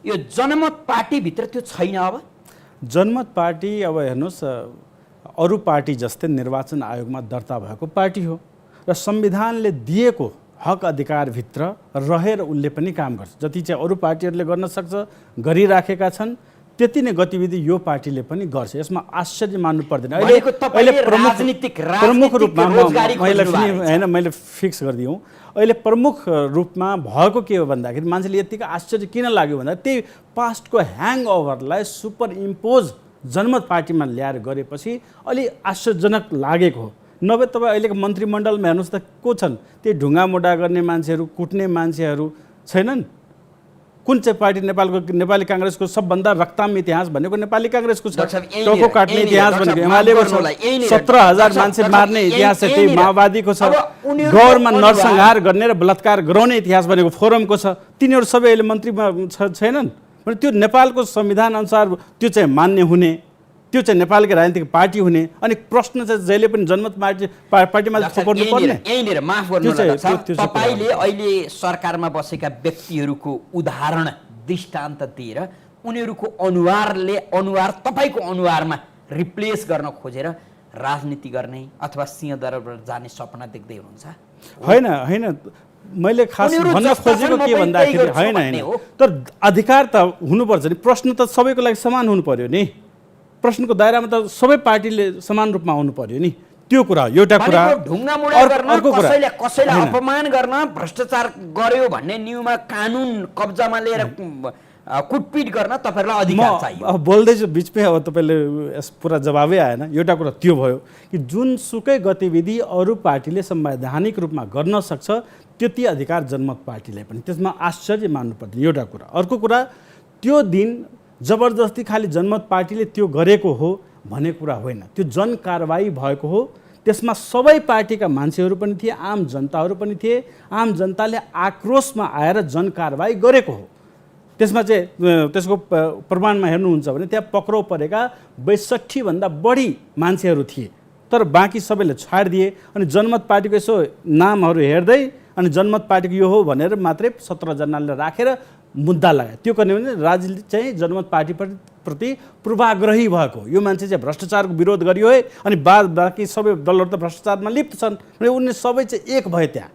यो जनमत पार्टीभित्र त्यो छैन। अब जनमत पार्टी अब हेर्नुहोस्, अरू पार्टी जस्तै निर्वाचन आयोगमा दर्ता भएको पार्टी हो र संविधानले दिएको हक अधिकारभित्र रहेर उसले पनि काम गर्छ। जति चाहिँ अरू पार्टीहरूले गर्न सक्छ, गरिराखेका छन्, त्यति नै गतिविधि यो पार्टीले पनि गर्छ। यसमा आश्चर्य मान्नु पर्दैन। अहिले प्रमुख रूपमा मैले फिक्स गरिदिउँ, अहिले प्रमुख रूपमा भएको के हो भन्दाखेरि मान्छेले यतिकै आश्चर्य किन लाग्यो भन्दा त्यही पास्टको ह्याङओभरलाई सुपर इम्पोज जनमत पार्टीमा ल्याएर गरेपछि अलि आश्चर्यजनक लागेको हो। नभए तपाईँ अहिलेको मन्त्रीमण्डलमा हेर्नुहोस् त को छन्? त्यही ढुङ्गा मोडा गर्ने मान्छेहरू, कुट्ने मान्छेहरू छैनन्। कुन चाहिँ पार्टी नेपाली काङ्ग्रेसको सबभन्दा रक्ताम इतिहास भनेको नेपाली काङ्ग्रेसको छ। टाउको काट्ने इतिहास भनेको एमालेको छ। 17,000 मान्छे मार्ने इतिहास छ त्यही माओवादीको छ। गौरमा नरसंहार गर्ने र बलात्कार गराउने इतिहास भनेको फोरमको छ। तिनीहरू सबै अहिले मन्त्रीमा छैनन्। भने त्यो नेपालको संविधान अनुसार त्यो चाहिँ मान्य हुने, त्यो चाहिँ नेपालको राजनीतिक पार्टी हुने। अनि प्रश्न चाहिँ जहिले पनि जनमत पार्टीमा थोपर्नु पर्ने। यहीँनिर माफ गर्नु, तपाईँले अहिले सरकारमा बसेका व्यक्तिहरूको उदाहरण दृष्टान्त दिएर उनीहरूको अनुहार तपाईँको अनुहारमा रिप्लेस गर्न खोजेर राजनीति गर्ने अथवा सिंहदरबार जाने सपना देख्दै हुनुहुन्छ? होइन होइन, मैले खास भन्न खोजेको के भन्दाखेरि होइन होइन, तर अधिकार त हुनुपर्छ नि। प्रश्न त सबैको लागि समान हुनु पर्यो नि। प्रश्नको दायरामा त सबै पार्टीले समान रूपमा आउनु पर्यो नि। त्यो कुरा एउटा कुरा। कसैलाई अपमान गर्न, भ्रष्टाचार गर्यो भन्ने न्युमा कानुन कब्जामा लिएर कुटपिट गर्न तपाईँहरूलाई अधिकार चाहियो। अब बोल्दैछु बिचमै, अब तपाईँले यस पुरा जवाबै आएन। एउटा कुरा त्यो भयो कि जुनसुकै गतिविधि अरू पार्टीले संवैधानिक रूपमा गर्न सक्छ त्यति अधिकार जनमत पार्टीलाई पनि, त्यसमा आश्चर्य मान्नु पर्दैन। एउटा कुरा। अर्को कुरा, त्यो दिन जबरजस्ती खालि जनमत पार्टीले त्यो गरेको हो भन्ने कुरा होइन। त्यो जन कारबाही भएको हो। त्यसमा सबै पार्टीका मान्छेहरू पनि थिए, आम जनताहरू पनि थिए। आम जनताले आक्रोशमा आएर जन कारबाही गरेको हो। त्यसमा चाहिँ त्यसको प्रमाणमा हेर्नुहुन्छ भने त्यहाँ पक्राउ परेका 62 भन्दा बढी मान्छेहरू थिए। तर बाँकी सबैले छाडिदिए। अनि जनमत पार्टीको यसो नामहरू हेर्दै अनि जनमत पार्टीको यो हो भनेर मात्रै 17 जनाले राखेर मुद्दा लगाए। त्यो गर्ने भने राज्यले चाहिँ जनमत पार्टीप्रति पूर्वाग्रही भएको, यो मान्छे चाहिँ भ्रष्टाचारको विरोध गरियो है, अनि बाँकी सबै दलहरू त भ्रष्टाचारमा लिप्त छन् भने उनले सबै चाहिँ एक भए। त्यहाँ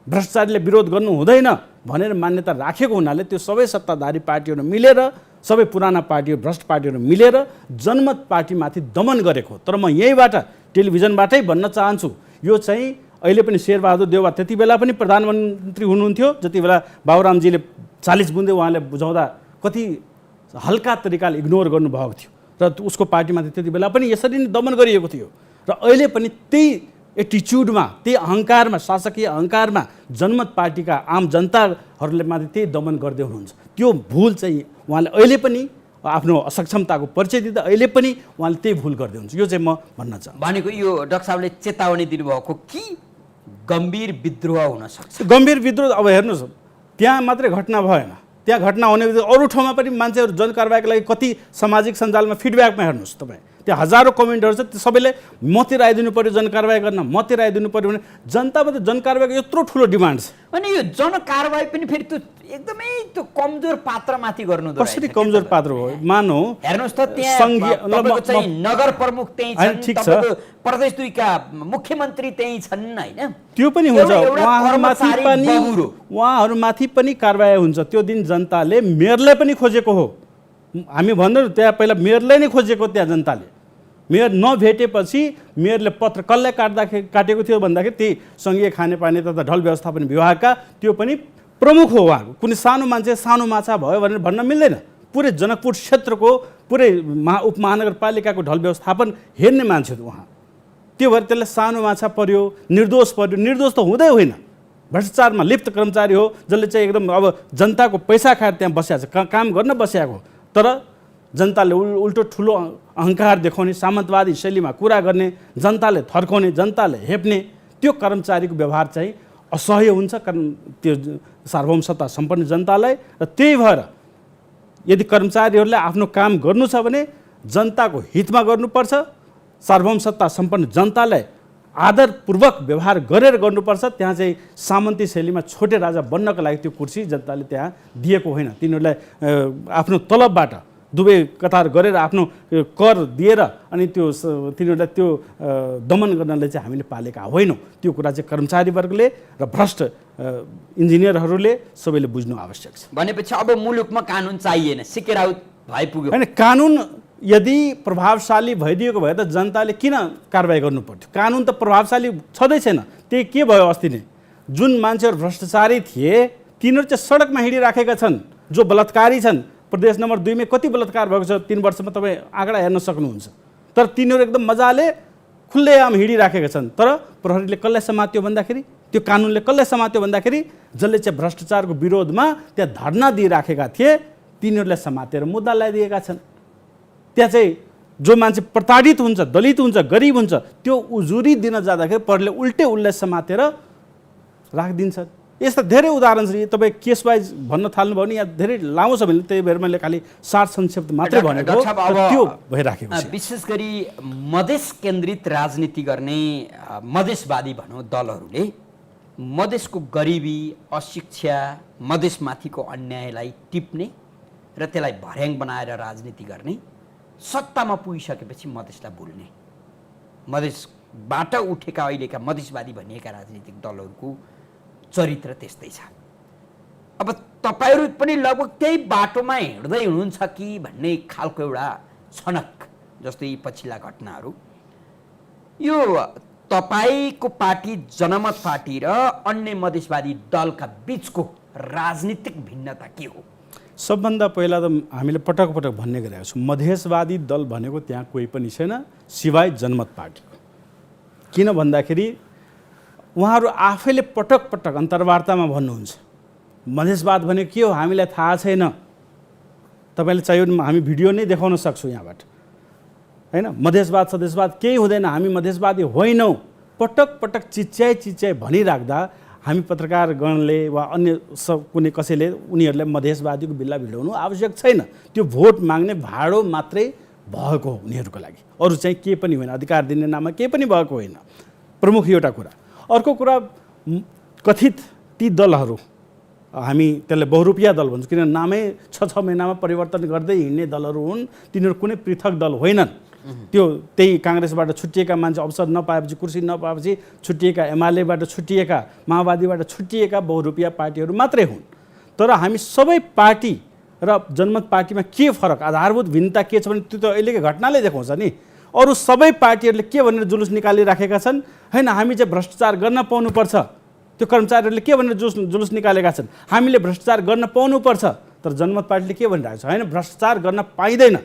भ्रष्टाचारीले विरोध गर्नु हुँदैन भनेर मान्यता राखेको हुनाले त्यो सबै सत्ताधारी पार्टीहरू मिलेर सबै पुराना पार्टीहरू भ्रष्ट पार्टीहरू मिलेर जनमत पार्टीमाथि दमन गरेको हो। तर म यहीँबाट टेलिभिजनबाटै भन्न चाहन्छु, यो चाहिँ अहिले पनि शेरबहादुर देउवा त्यति बेला पनि प्रधानमन्त्री हुनुहुन्थ्यो, जति बेला बाबुरामजीले 40 बुँदे उहाँले बुझाउँदा कति हल्का तरिकाले इग्नोर गर्नुभएको थियो र उसको पार्टीमाथि त्यति बेला पनि यसरी नै दमन गरिएको थियो। र अहिले पनि त्यही एटिच्युडमा, त्यही अहङ्कारमा, शासकीय अहङ्कारमा जनमत पार्टीका आम जनताहरूले माथि त्यही दमन गर्दै हुनुहुन्छ। त्यो भुल चाहिँ उहाँले अहिले पनि आफ्नो असक्षमताको परिचय दिँदा अहिले पनि उहाँले त्यही भुल गर्दै हुनुहुन्छ। यो चाहिँ म भन्न चाहन्छु। भनेको यो डाक्टर साहबले चेतावनी दिनुभएको कि गम्भीर विद्रोह हुन सक्छ। गम्भीर विद्रोह अब हेर्नुहोस्, त्यहाँ मात्रै घटना भएन, त्यहाँ घटना हुने बित्तिकै अरू ठाउँमा पनि मान्छेहरू जनकारबाहीको लागि कति सामाजिक सञ्जालमा फिडब्याकमा हेर्नुहोस् तपाईँ, त्यहाँ हजारौँ कमेन्टहरू छ, त्यो सबैले मतिर आइदिनु पऱ्यो जनकारबाही गर्न, मतिर आइदिनु पऱ्यो भने जनतामा त जनकारबाहीको यत्रो ठुलो डिमान्ड छ। अनि यो जनकारबाही पनि फेरि त्यो एकदमै त्यो कमजोर पात्रमाथि गर्नु कसरी कमजोर पात्र हो? मानौ हेर्नुहोस् त त्यहाँ तपाईँको चाहिँ नगर प्रमुख त्यही छन्, ठिक छ, तपाईँको प्रदेश 2 का मुख्यमन्त्री त्यही छन् हैन, त्यो पनि हुन्छ। उहाँहरूमाथि पनि कारबाही हुन्छ। त्यो दिन जनताले मेयरलाई पनि खोजेको हो। हामी भन्दैनौँ त्यहाँ पहिला मेयरलाई नै खोजेको, त्यहाँ जनताले मेयर नभेटेपछि मेयरले पत्र कसलाई काटेको थियो भन्दाखेरि त्यही सङ्घीय खानेपानी तथा ढल व्यवस्थापन विभागका, त्यो पनि प्रमुख हो उहाँको। कुनै सानो मान्छे सानो माछा भयो भनेर भन्न मिल्दैन। पुरै जनकपुर क्षेत्रको पुरै उपमहानगरपालिकाको ढल व्यवस्थापन हेर्ने मान्छे हो उहाँ। त्यो भएर त्यसलाई सानो माछा पर्यो, निर्दोष पर्यो। निर्दोष त हुँदै होइन, भ्रष्टाचारमा लिप्त कर्मचारी हो जसले चाहिँ एकदम अब जनताको पैसा खाएर त्यहाँ बसिएको छ, काम गर्न बसिएको हो। तर जनताले उल्टो ठुलो अहङ्कार देखाउने, सामन्तवादी शैलीमा कुरा गर्ने, जनताले थर्काउने, जनताले हेप्ने, त्यो कर्मचारीको व्यवहार चाहिँ असह्य हुन्छ कारण त्यो सार्वभौम सत्ता सम्पन्न जनतालाई। र त्यही भएर यदि कर्मचारीहरूले आफ्नो काम गर्नु छ भने जनताको हितमा गर्नुपर्छ, सार्वभौम सत्ता सम्पन्न जनतालाई आदरपूर्वक व्यवहार गरेर गर्नुपर्छ। त्यहाँ चाहिँ सामन्ती शैलीमा छोटे राजा बन्नको लागि त्यो कुर्सी जनताले त्यहाँ दिएको होइन। तिनीहरूलाई आफ्नो तलबबाट दुवै कतार गरेर आफ्नो कर दिएर अनि त्यो तिनीहरूलाई त्यो दमन गर्नलाई चाहिँ हामीले पालेका होइनौँ। त्यो कुरा चाहिँ कर्मचारी वर्गले र भ्रष्ट इन्जिनियरहरूले सबैले बुझ्नु आवश्यक छ। भनेपछि अब मुलुकमा कानुन चाहिएन, सिकेर आउट भइपुग्यो। होइन, कानुन यदि प्रभावशाली भइदिएको भए त जनताले किन कारबाही गर्नु पर्थ्यो? कानुन त प्रभावशाली छँदै छैन। त्यही के भयो अस्ति नै जुन मान्छेहरू भ्रष्टाचारी थिए तिनीहरू चाहिँ सडकमा हिँडिराखेका छन्, जो बलात्कारी छन्। प्रदेश नम्बर 2 मा कति बलात्कार भएको छ 3 वर्षमा तपाईँ आँकडा हेर्न सक्नुहुन्छ। तर तिनीहरू एकदम मजाले खुल्लेआम हिँडिराखेका छन्। तर प्रहरीले कसलाई समात्यो भन्दाखेरि, त्यो कानुनले कसलाई समात्यो भन्दाखेरि जसले चाहिँ भ्रष्टाचारको विरोधमा त्यहाँ धरना दिइराखेका थिए तिनीहरूलाई समातेर मुद्दा लगाइदिएका छन्। त्यहाँ चाहिँ जो मान्छे प्रताडित हुन्छ, दलित हुन्छ, गरिब हुन्छ, त्यो उजुरी दिन जाँदाखेरि प्रहरीले उल्टै उसलाई समातेर राखिदिन्छ। यस्ता धेरै उदाहरण छ। तपाईँ केस वाइज भन्न थाल्नुभयो भने यहाँ धेरै लामो छ भने त्यही भएर मैले खालि सार संक्षेप मात्रै भनेको, त्यो भइराखेको छ। विशेष गरी मधेस केन्द्रित राजनीति गर्ने मधेसवादी भनौँ दलहरूले मधेसको गरिबी, अशिक्षा, मधेसमाथिको अन्यायलाई टिप्ने र त्यसलाई भर्याङ बनाएर राजनीति गर्ने, सत्तामा पुगिसकेपछि मधेसलाई भुल्ने, मधेसबाट उठेका अहिलेका मधेसवादी भनिएका राजनीतिक दलहरूको चरित्र त्यस्तै छ। अब तपाईँहरू पनि लगभग त्यही बाटोमा हिँड्दै हुनुहुन्छ कि भन्ने खालको एउटा छनक, जस्तै पछिल्ला घटनाहरू। यो तपाईँको पार्टी जनमत पार्टी र अन्य मधेसवादी दलका बिचको राजनीतिक भिन्नता के हो? सबभन्दा पहिला त हामीले पटक पटक भन्ने गरेका छौँ, मधेसवादी दल भनेको त्यहाँ कोही पनि छैन सिवाय जनमत पार्टीको। किन भन्दाखेरि उहाँहरू आफैले पटक पटक अन्तर्वार्तामा भन्नुहुन्छ मधेसवाद भनेको के हो हामीलाई थाहा छैन। तपाईँले चाहियो भने हामी भिडियो नै देखाउन सक्छौँ यहाँबाट, होइन? मधेसवाद सदेशवाद केही हुँदैन, हामी मधेसवादी होइनौँ। पटक पटक चिच्याइ भनिराख्दा हामी पत्रकारगणले वा अन्य कुनै कसैले उनीहरूलाई मधेसवादीको बिल्ला भिडाउनु आवश्यक छैन। त्यो भोट माग्ने भाडो मात्रै भएको हो उनीहरूको लागि, अरू चाहिँ केही पनि होइन, अधिकार दिने नाममा केही पनि भएको होइन। प्रमुख एउटा कुरा। अर्को कुरा, कथित ती दलहरू, हामी त्यसलाई बहुरूपिया दल भन्छौँ किन नामै 6 महिनामा परिवर्तन गर्दै हिँड्ने दलहरू हुन्। तिनीहरू कुनै पृथक दल होइनन्। त्यो त्यही काङ्ग्रेसबाट छुट्टिएका मान्छे अवसर नपाएपछि, कुर्सी नपाएपछि छुट्टिएका, एमालेबाट छुट्टिएका, माओवादीबाट छुट्टिएका बहुरूपिया पार्टीहरू मात्रै हुन्। तर हामी सबै पार्टी र जनमत पार्टीमा के फरक आधारभूत भिन्नता के छ भने त्यो त अहिलेकै घटनाले देखाउँछ नि। अरू सबै पार्टीहरूले के भनेर जुलुस निकालिराखेका छन्, होइन हामी चाहिँ भ्रष्टाचार गर्न पाउनुपर्छ, त्यो कर्मचारीहरूले के भनेर जुलुस निकालेका छन्, हामीले भ्रष्टाचार गर्न पाउनुपर्छ। तर जनमत पार्टीले के भनिरहेको छ, होइन भ्रष्टाचार गर्न पाइँदैन।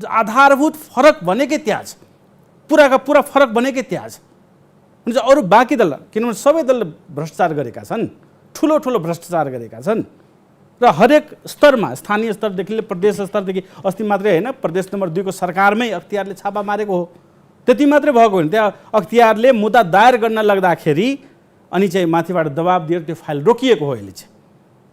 आधारभूत फरक भनेकै त्यहाँ छ, पुराका पुरा फरक भनेकै त्यहाँ छ। हुन्छ अरू बाँकी दल, किनभने सबै दलले भ्रष्टाचार गरेका छन्, ठुलो ठुलो भ्रष्टाचार गरेका छन् र हरेक स्तरमा, स्थानीय स्तरदेखि लिएर प्रदेश स्तरदेखि, अस्ति मात्रै होइन प्रदेश नम्बर 2 को सरकारमै अख्तियारले छापा मारेको हो। त्यति मात्रै भएको होइन, त्यहाँ अख्तियारले मुद्दा दायर गर्न लाग्दाखेरि अनि चाहिँ माथिबाट दबाब दिएर त्यो फाइल रोकिएको हो अहिले चाहिँ।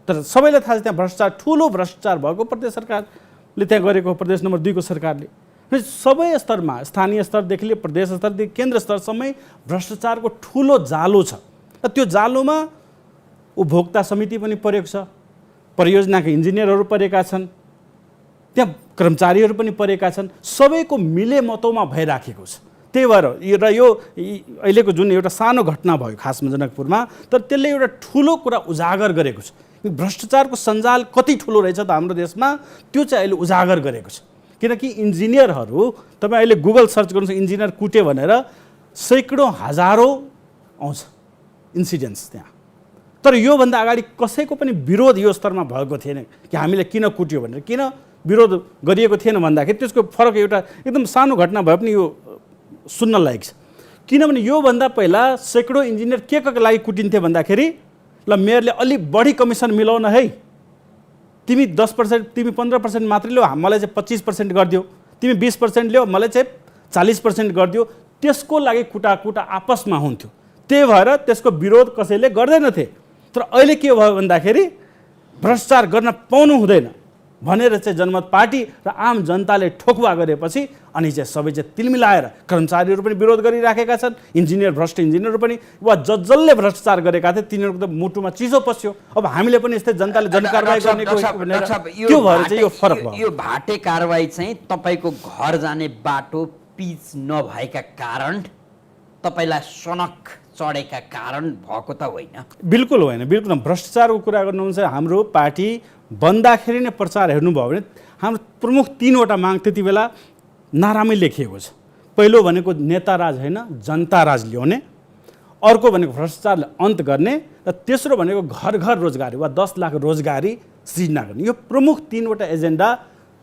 तर सबैलाई थाहा छ त्यहाँ भ्रष्टाचार, ठुलो भ्रष्टाचार भएको प्रदेश सरकारले त्यहाँ गरेको हो, प्रदेश नम्बर 2 को सरकारले। सबै स्तरमा, स्थानीय स्तरदेखि लिएर प्रदेश स्तरदेखि केन्द्र स्तरसम्मै भ्रष्टाचारको ठुलो जालो छ। र त्यो जालोमा उपभोक्ता समिति पनि परेको छ, परियोजनाका इन्जिनियरहरू परेका छन्, त्यहाँ कर्मचारीहरू पनि परेका छन्, सबैको मिलेमतोमा भइराखेको छ। त्यही भएर र यो अहिलेको जुन एउटा सानो घटना भयो खासमा जनकपुरमा, तर त्यसले एउटा ठुलो कुरा उजागर गरेको छ। भ्रष्टाचारको सञ्जाल कति ठुलो रहेछ त हाम्रो देशमा, त्यो चाहिँ अहिले उजागर गरेको छ। किनकि इन्जिनियरहरू, तपाईँ अहिले गुगल सर्च गर्नुहोस् इन्जिनियर कुटे भनेर सैकडौँ हजारौँ आउँछ इन्सिडेन्ट्स त्यहाँ। तर योभन्दा अगाडि कसैको पनि विरोध यो स्तरमा भएको थिएन कि हामीले किन कुट्यो भनेर, किन विरोध गरिएको थिएन भन्दाखेरि त्यसको फरक एउटा एकदम सानो घटना भए पनि यो सुन्न लायक छ। किनभने योभन्दा पहिला सैकडौँ इन्जिनियर के को लागि कुटिन्थे भन्दाखेरि, ल मेयरले अलिक बढी कमिसन मिलाउन है, तिमी 10%, तिमी 15% मात्रै ल्याऊ, मलाई चाहिँ 25% गरिदियो, तिमी 20% ल्याऊ, मलाई चाहिँ 40% गरिदियो, त्यसको लागि कुटाकुटा आपसमा हुन्थ्यो। त्यही भएर त्यसको विरोध कसैले गर्दैनथे। तर अहिले के भयो भन्दाखेरि भ्रष्टाचार गर्न पाउनु हुँदैन भनेर चाहिँ जनमत पार्टी र आम जनताले ठोकुवा गरेपछि अनि चाहिँ सबै चाहिँ तिलमिलाएर कर्मचारीहरू पनि विरोध गरिराखेका छन्, भ्रष्ट इन्जिनियरहरू पनि, वा जसले भ्रष्टाचार गरेका थिए तिनीहरूको त मुटुमा चिसो पस्यो। अब हामीले पनि यस्तै जनताले जनकारबाही गर्ने भनेर त्यो भएर चाहिँ यो फरक भयो। यो भाटे कारबाही चाहिँ तपाईँको घर जाने बाटो पिच नभएका कारण, तपाईँलाई सनक चढेका कारण भएको त होइन? बिल्कुल होइन, बिल्कुल। भ्रष्टाचारको कुरा गर्नुहुन्छ, हाम्रो पार्टी बन्दाखेरि नै प्रचार हेर्नुभयो भने हाम्रो प्रमुख 3वटा माग त्यति बेला नारामै लेखिएको छ। पहिलो भनेको नेता राज होइन, जनता राज ल्याउने, अर्को भनेको भ्रष्टाचारलाई अन्त गर्ने, र तेस्रो भनेको घर घर रोजगारी वा 10 लाख रोजगारी सृजना गर्ने। यो प्रमुख 3वटा एजेन्डा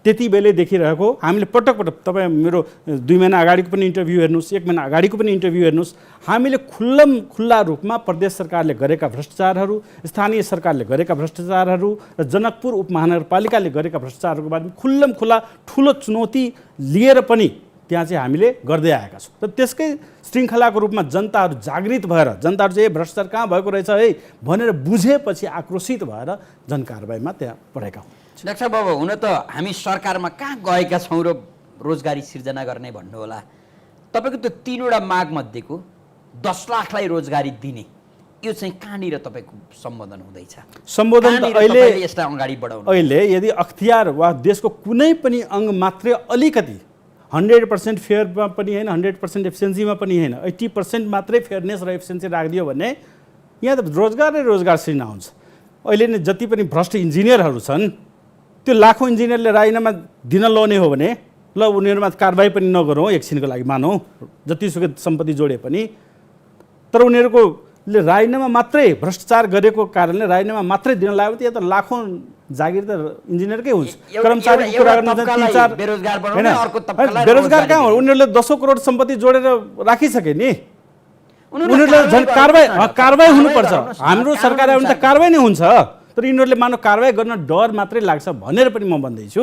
त्यति बेलै देखिरहेको। हामीले पटक पटक, तपाईँ मेरो 2 महिना अगाडिको पनि इन्टरभ्यू हेर्नुहोस्, 1 महिना अगाडिको पनि इन्टरभ्यू हेर्नुहोस्, हामीले खुल्ला रूपमा प्रदेश सरकारले गरेका भ्रष्टाचारहरू, स्थानीय सरकारले गरेका भ्रष्टाचारहरू र जनकपुर उपमहानगरपालिकाले गरेका भ्रष्टाचारहरूको बारेमा खुल्ला ठुलो चुनौती लिएर पनि त्यहाँ चाहिँ हामीले गर्दै आएका छौँ। र त्यसकै श्रृङ्खलाको रूपमा जनताहरू जागृत भएर, जनताहरू चाहिँ भ्रष्टाचार कहाँ भएको रहेछ है भनेर बुझेपछि आक्रोशित भएर जनकारबाहीमा त्यहाँ परेका हुन्। डाक्टर बाबु, हुन त हामी सरकारमा कहाँ गएका छौँ र रोजगारी सिर्जना गर्ने भन्नु होला। तपाईँको त्यो 3वटा माग मध्येको 10 लाखलाई रोजगारी दिने, यो चाहिँ कहाँनिर तपाईँको सम्बोधन हुँदैछ? सम्बोधन त अहिले यसलाई अगाडि बढाउनु, अहिले यदि अख्तियार वा देशको कुनै पनि अङ्ग मात्रै अलिकति 100% फेयरमा पनि होइन, 100% एफिसियन्सीमा पनि होइन, 80% मात्रै फेयरनेस र एफिसियन्सी राखिदियो भने यहाँ त रोजगार नै रोजगार सृजना हुन्छ। अहिले नै जति पनि भ्रष्ट इन्जिनियरहरू छन्, त्यो लाखौँ इन्जिनियरले राजीनामा दिन लाउने हो भने ल उनीहरूमा कारबाही पनि नगरौँ एकछिनको लागि, मानौँ जतिसुकै सम्पत्ति जोडे पनि, तर उनीहरूकोले राजीनामा मात्रै भ्रष्टाचार गरेको कारणले राजीनामा मात्रै दिन लाग्यो भने त लाखौँ जागिर त इन्जिनियरकै हुन्छ। कर्मचारीको कुरा गर्नुहुन्छ, बेरोजगार कहाँ हो? उनीहरूले 10 करोड सम्पत्ति जोडेर राखिसके नि, उनीहरूले झन् कारबाही हुनुपर्छ। हाम्रो सरकार आयो भने त कारबाही नै हुन्छ, तर यिनीहरूले मानव कारबाही गर्न डर मात्रै लाग्छ भनेर पनि म भन्दैछु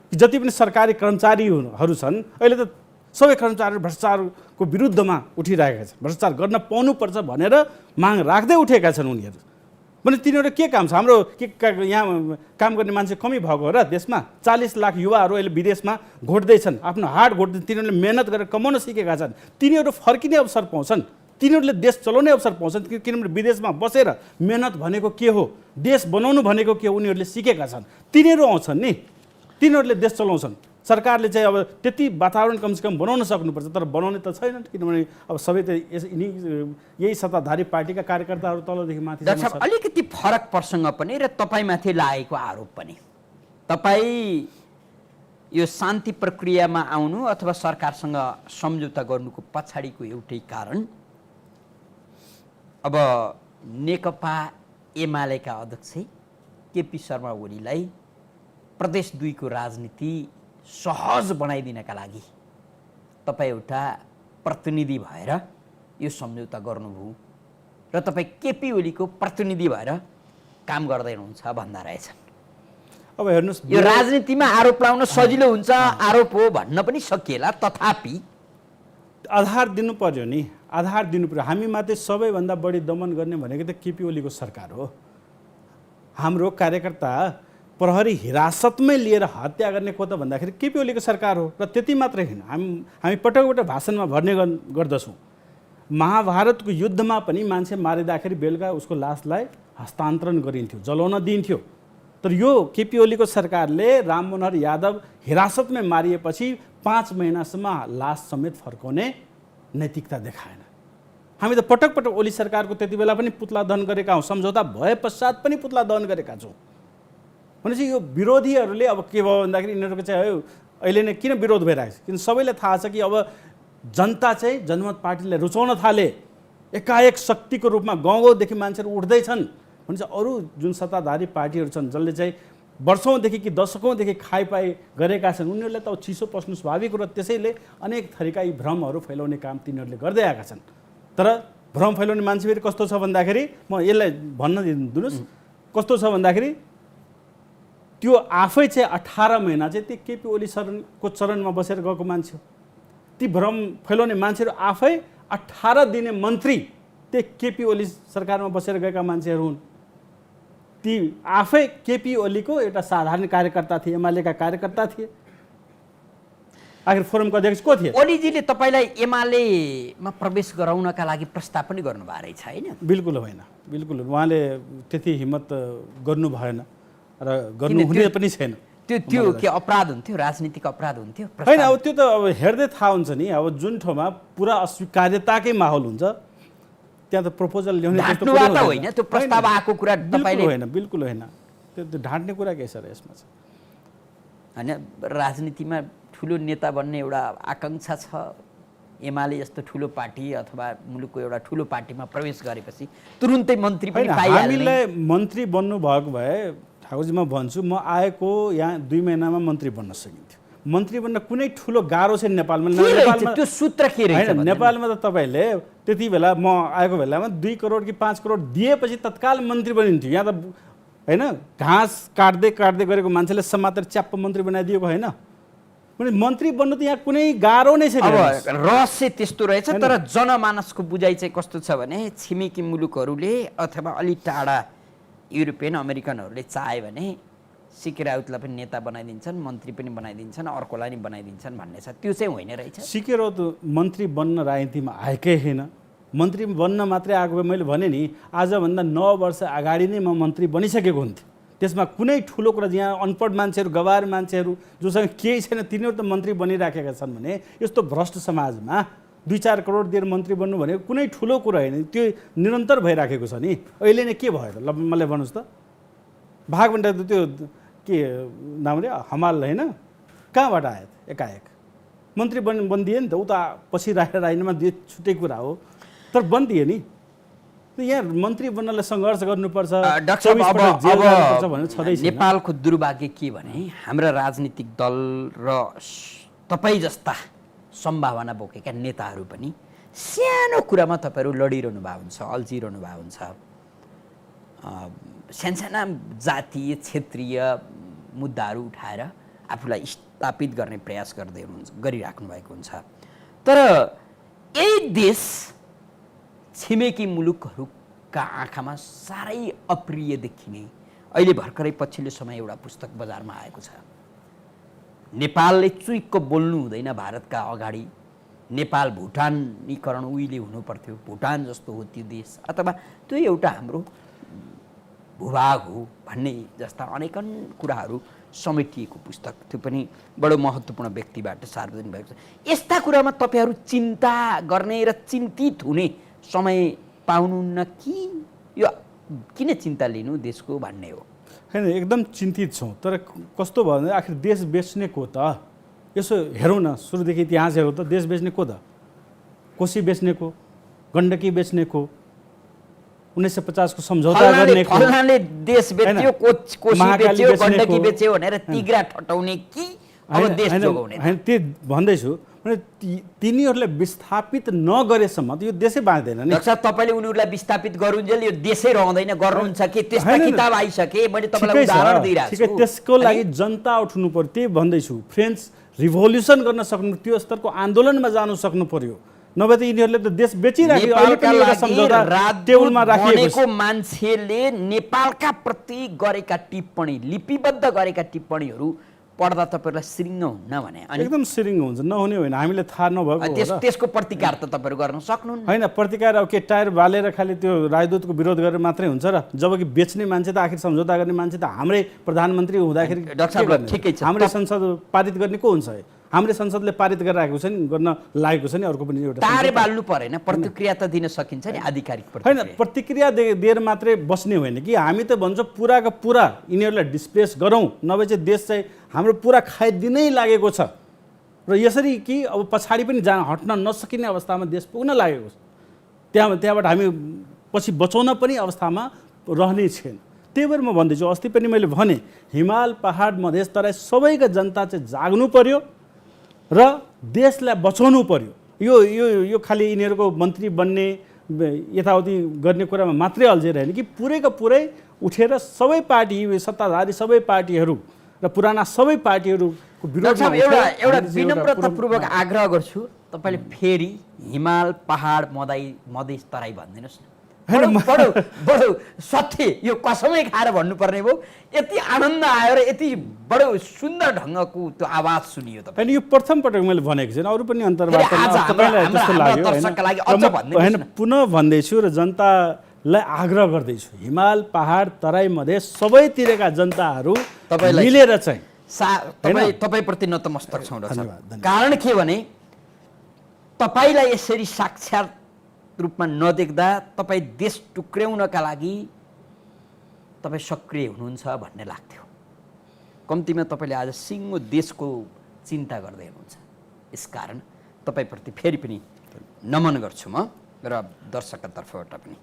कि जति पनि सरकारी कर्मचारीहरू छन् अहिले त सबै कर्मचारीहरू भ्रष्टाचारको विरुद्धमा उठिरहेका छन्, भ्रष्टाचार गर्न पाउनुपर्छ भनेर माग राख्दै उठेका छन् उनीहरू। भने तिनीहरू के काम छ? हाम्रो यहाँ काम गर्ने मान्छे कमी भएको हो र देशमा? 40 लाख युवाहरू अहिले विदेशमा घोट्दैछन्, आफ्नो हात घोट्दै, तिनीहरूले मेहनत गरेर कमाउन सिकेका छन्, तिनीहरू फर्किने अवसर पाउँछन्, तिनीहरूले देश चलाउने अवसर पाउँछन्। किनभने विदेशमा बसेर मेहनत भनेको के हो, देश बनाउनु भनेको के हो उनीहरूले सिकेका छन्। तिनीहरू आउँछन् नि, तिनीहरूले देश चलाउँछन्। सरकारले चाहिँ अब त्यति वातावरण कमसेकम बनाउन सक्नुपर्छ, तर बनाउने त छैन। किनभने अब सबै त यही सत्ताधारी पार्टीका कार्यकर्ताहरू तलदेखि माथि। अलिकति फरक प्रसङ्ग पनि र तपाईँमाथि लागेको आरोप पनि, तपाईँ यो शान्ति प्रक्रियामा आउनु अथवा सरकारसँग सम्झौता गर्नुको पछाडिको एउटै कारण अब नेकपा एमालेका अध्यक्ष केपी शर्मा ओलीलाई प्रदेश 2 को राजनीति सहज बनाइदिनका लागि तपाईँ एउटा प्रतिनिधि भएर यो सम्झौता गर्नुभयो र तपाईँ केपी ओलीको प्रतिनिधि भएर काम गर्दै हुनुहुन्छ भन्दा रहेछन्। अब हेर्नुस्, यो राजनीतिमा आरोप लाउन सजिलो हुन्छ, आरोप हो भन्न पनि सकिएला, तथापि आधार दिनु पर्यो नि, आधार दिनु पर्यो। हामी माथि सबैभन्दा बढी दमन गर्ने भनेको त केपी ओलीको सरकार हो। हाम्रो कार्यकर्ता प्रहरी हिरासतमै लिएर हत्या गर्ने को त भन्दाखेरि केपी ओलीको सरकार हो। र त्यति मात्रै होइन, हामी पटक भाषणमा भर्ने गर्दछौँ, महाभारतको युद्धमा पनि मान्छे मारिँदाखेरि बेलुका उसको लासलाई हस्तान्तरण गरिन्थ्यो, जलाउन दिइन्थ्यो। तर यो केपी ओलीको सरकारले राम मनोहर यादव हिरासतमै मारिएपछि 5 महिनासम्म लास समेत फर्काउने नैतिकता देखाएन। हामी त पटक ओली सरकारको त्यति बेला पनि पुतला दहन गरेका हौँ, सम्झौता भए पश्चात पनि पुतला दहन गरेका छौँ। भनेपछि यो विरोधीहरूले अब के भयो भन्दाखेरि यिनीहरूको चाहिँ अहिले नै किन विरोध भइरहेको छ, किन सबैलाई थाहा छ कि अब जनता चाहिँ जनमत पार्टीलाई रुचाउन थाले, एकाएक शक्तिको रूपमा गाउँ गाउँदेखि मान्छेहरू उठ्दैछन्। भने चाहिँ अरू जुन सत्ताधारी पार्टीहरू छन् जसले चाहिँ वर्षौँदेखि कि दशकौँदेखि खाइपाइ गरेका छन्, उनीहरूलाई त चिसो पस्नु स्वाभाविक हो। र त्यसैले अनेक थरीका यी भ्रमहरू फैलाउने काम तिनीहरूले गर्दै आएका छन्। तर भ्रम फैलाउने मान्छे फेरि कस्तो छ भन्दाखेरि, म यसलाई भन्न दिनुहोस्, कस्तो छ भन्दाखेरि त्यो आफै चाहिँ 18 महिना चाहिँ त्यो केपी ओली सरको चरणमा बसेर गएको मान्छे हो। ती भ्रम फैलाउने मान्छेहरू आफै 18 दिने मन्त्री त्यो केपी ओली सरकारमा बसेर गएका मान्छेहरू हुन्। ती आफै केपी ओलीको एउटा साधारण कार्यकर्ता थिए, एमालेका कार्यकर्ता थिए। आखिर फोरमको अध्यक्ष को थिए? ओलीजीले तपाईँलाई एमालेमा प्रवेश गराउनका लागि प्रस्ताव पनि गर्नुभएको रहेछ होइन? बिल्कुल होइन, बिल्कुल उहाँले त्यति हिम्मत गर्नु भएन र गर्नुहुने पनि छैन। त्यो के अपराध हुन्थ्यो, राजनीतिक अपराध हुन्थ्यो? होइन, अब त्यो त अब हेर्दै थाहा हुन्छ नि। अब जुन ठाउँमा पुरा अस्वीकार्यताकै माहौल हुन्छ त्यहाँ त प्रपोजल ल्याउने त्यस्तो होइन। त्यो प्रस्ताव आएको कुरा तपाईँले होइन, बिल्कुल होइन। त्यो ढाँट्ने कुरा के छ र यसमा चाहिँ? होइन, राजनीतिमा ठुलो नेता बन्ने एउटा आकाङ्क्षा छ। एमाले जस्तो ठुलो पार्टी अथवा मुलुकको एउटा ठुलो पार्टीमा प्रवेश गरेपछि तुरुन्तै मन्त्री पनि पाइहाल्ने। हामीलाई मन्त्री बन्नु भएको भए ठाकुरजी म भन्छु, म आएको यहाँ 2 महिनामा मन्त्री बन्न सकिन्थ्यो। मन्त्री बन्न कुनै ठुलो गाह्रो छैन नेपालमा। त्यो सूत्र के रहेछ? नेपालमा त तपाईँले त्यति बेला म आएको बेलामा 2 करोड कि 5 करोड दिएपछि तत्काल मन्त्री बनिन्थ्यो। यहाँ त होइन, घाँस काट्दै गरेको मान्छेले समातेर च्याप्प मन्त्री बनाइदिएको होइन। मन्त्री बन्नु त यहाँ कुनै गाह्रो नै छैन। अब रहस्य त्यस्तो रहेछ। तर जनमानसको बुझाइ चाहिँ कस्तो छ भने छिमेकी मुलुकहरूले अथवा अलि टाढा युरोपियन अमेरिकनहरूले चाहे भने सिके राउतलाई पनि नेता बनाइदिन्छन्, मन्त्री पनि बनाइदिन्छन्, अर्कोलाई नि बनाइदिन्छन् भन्ने छ। त्यो चाहिँ होइन रहेछ। सिके राउत मन्त्री बन्न राजनीतिमा आएकै होइन, मन्त्री बन्न मात्रै आएको भए मैले भने नि आजभन्दा 9 वर्ष अगाडि नै म मन्त्री बनिसकेको हुन्थ्यो। त्यसमा कुनै ठुलो कुरा यहाँ अनपढ मान्छेहरू, गवार मान्छेहरू जोसँग केही छैन तिनीहरू त मन्त्री बनिराखेका छन् भने यस्तो भ्रष्ट समाजमा 2-4 करोड दिएर मन्त्री बन्नु भनेको कुनै ठुलो कुरा होइन। त्यो निरन्तर भइराखेको छ नि। अहिले नै के भयो त? ल मलाई भन्नुहोस् त, भागभन्डा त्यो के नाम रे हमाल होइन, कहाँबाट आयो एकाएक? मन्त्री बनिदिए नि त, ऊ त पछि राइनमा दिए छुट्टै कुरा हो, तर बनिदिए नि। यहाँ मन्त्री बन्नलाई सङ्घर्ष गर्नुपर्छ, नेपालको दुर्भाग्य के भने हाम्रा राजनीतिक दल र तपाईँ जस्ता सम्भावना बोकेका नेताहरू पनि सानो कुरामा तपाईँहरू लडिरहनु भएको हुन्छ, अल्झिरहनु भएको हुन्छ। सानसाना जातीय क्षेत्रीय मुद्दाहरू उठाएर आफूलाई स्थापित गर्ने प्रयास गरिराख्नु भएको हुन्छ। तर यही देश छिमेकी मुलुकहरूका आँखामा साह्रै अप्रिय देखिने अहिले भर्खरै पछिल्लो समय एउटा पुस्तक बजारमा आएको छ। नेपालले चुइक्क बोल्नु हुँदैन भारतका अगाडि, नेपाल भुटानीकरण उहिले हुनुपर्थ्यो, भुटान जस्तो हो त्यो देश, अथवा त्यो एउटा हाम्रो भूभाग हो भन्ने जस्ता अनेकन कुराहरू समेटिएको पुस्तक। त्यो पनि बडो महत्त्वपूर्ण व्यक्तिबाट सार्वजनिक भएको छ। यस्ता कुरामा तपाईँहरू चिन्ता गर्ने र चिन्तित हुने समय पाउनुहुन्न कि यो किन चिन्ता लिनु देशको भन्ने हो? होइन एकदम चिन्तित छौँ। तर कस्तो भयो भने आखिर देश बेच्ने को त? यसो हेरौँ न, सुरुदेखि इतिहास हेरौँ त, देश बेच्ने को त? कोशी बेच्ने को, गण्डकी बेच्ने को, 1950 को सम्झौता गर्ने को, फलानाले देश बेच्यो, कोशी बेच्यो, गण्डकी बेच्यो भनेर तिग्रा ठटाउने कि अब देश जोगाउने? होइन, त्यो भन्दैछु। तिनीहरूले विस्थापित नगरेसम्म त यो देशै बाँच्दैन नि। डाक्टर साहब, तपाईँले उनीहरूलाई विस्थापित गरुन्जेल यो देशै रहँदैन गर्नुहुन्छ कि? त्यस्ता किताब आइसके, मैले तपाईँलाई उदाहरण दिइरहेको छु। त्यसको लागि जनता उठ्नु पर्यो, त्यही भन्दैछु। फ्रेन्च रिभोल्युसन गर्न सक्नु, त्यो स्तरको आन्दोलनमा जानु सक्नु पर्यो। नभए त यिनीहरूले त देश बेचिराख्यो। टेबलमा राखिएको मान्छेले नेपालका प्रति गरेका टिप्पणी, लिपिबद्ध गरेका टिप्पणीहरू पढ्दा तपाईँहरूलाई सिरिङ्ग हुन्न भने? एकदम सिरिङ्ग हुन्छ, नहुने होइन, हामीले थाहा नभएको। त्यसको प्रतिकार त तपाईँहरू गर्न सक्नुहुन्न। होइन, प्रतिकार अब के टायर बालेर खालि त्यो राजदूतको विरोध गरेर मात्रै हुन्छ र? जबकि बेच्ने मान्छे त आखिर सम्झौता गर्ने मान्छे त हाम्रै प्रधानमन्त्री हुँदाखेरि ठिकै छ, हाम्रै संसद पारित गर्ने को हुन्छ? हाम्रै संसदले पारित गरेर राखेको छ नि, गर्न लागेको छ नि। अर्को पनि एउटा तारे बाल्नु परेन, प्रतिक्रिया त दिन सकिन्छ नि, आधिकारिक होइन। प्रतिक्रिया दिएर मात्रै बस्ने होइन कि, हामी त भन्छौँ पुराको पुरा यिनीहरूलाई डिस्प्लेस गरौँ, नभए चाहिँ देश चाहिँ हाम्रो पुरा खाइदिनै लागेको छ। र यसरी कि अब पछाडि पनि हट्न नसकिने अवस्थामा देश पुग्न लागेको छ। त्यहाँबाट हामी पछि बचाउन पनि अवस्थामा रहने छैन। त्यही भएर म भन्दैछु, अस्ति पनि मैले भने, हिमाल, पहाड, मधेस, तराई सबैका जनता चाहिँ जाग्नु पर्यो र देशलाई बचाउनु पर्यो। यो खालि यिनीहरूको मन्त्री बन्ने यताउति गर्ने कुरामा मात्रै अल्झेर होइन कि, पुरैका पुरै उठेर सबै पार्टी, सत्ताधारी सबै पार्टीहरू र पुराना सबै पार्टीहरूको विरोधमा एउटा विनम्रतापूर्वक आग्रह गर्छु, तपाईँले फेरि हिमाल, पहाड, मधेस, तराई भनिदिनुहोस् न। बडो सत्य, यो कसमै खाएर भन्नुपर्ने भयो। यति आनन्द आयो र यति बडो सुन्दर ढङ्गको त्यो आवाज सुनियो। होइन, यो प्रथम पटक मैले भनेको छैन, अरू पनि अन्तर्वार्तामा तपाईँलाई त्यस्तो लाग्यो होइन। पुनः भन्दैछु र जनतालाई आग्रह गर्दैछु, हिमाल, पहाड, तराई, मधेस सबैतिरका जनताहरू मिलेर चाहिँ तपाईँप्रति नतमस्तक छौँ। कारण के भने, तपाईँलाई यसरी साक्षात् रूपमा नदेख्दा तपाईँ देश टुक्र्याउनका लागि तपाईँ सक्रिय हुनुहुन्छ भन्ने लाग्थ्यो। कम्तीमा तपाईँले आज सिङ्गो देशको चिन्ता गर्दै हुनुहुन्छ। यसकारण तपाईँप्रति फेरि पनि नमन गर्छु म र दर्शकका तर्फबाट पनि।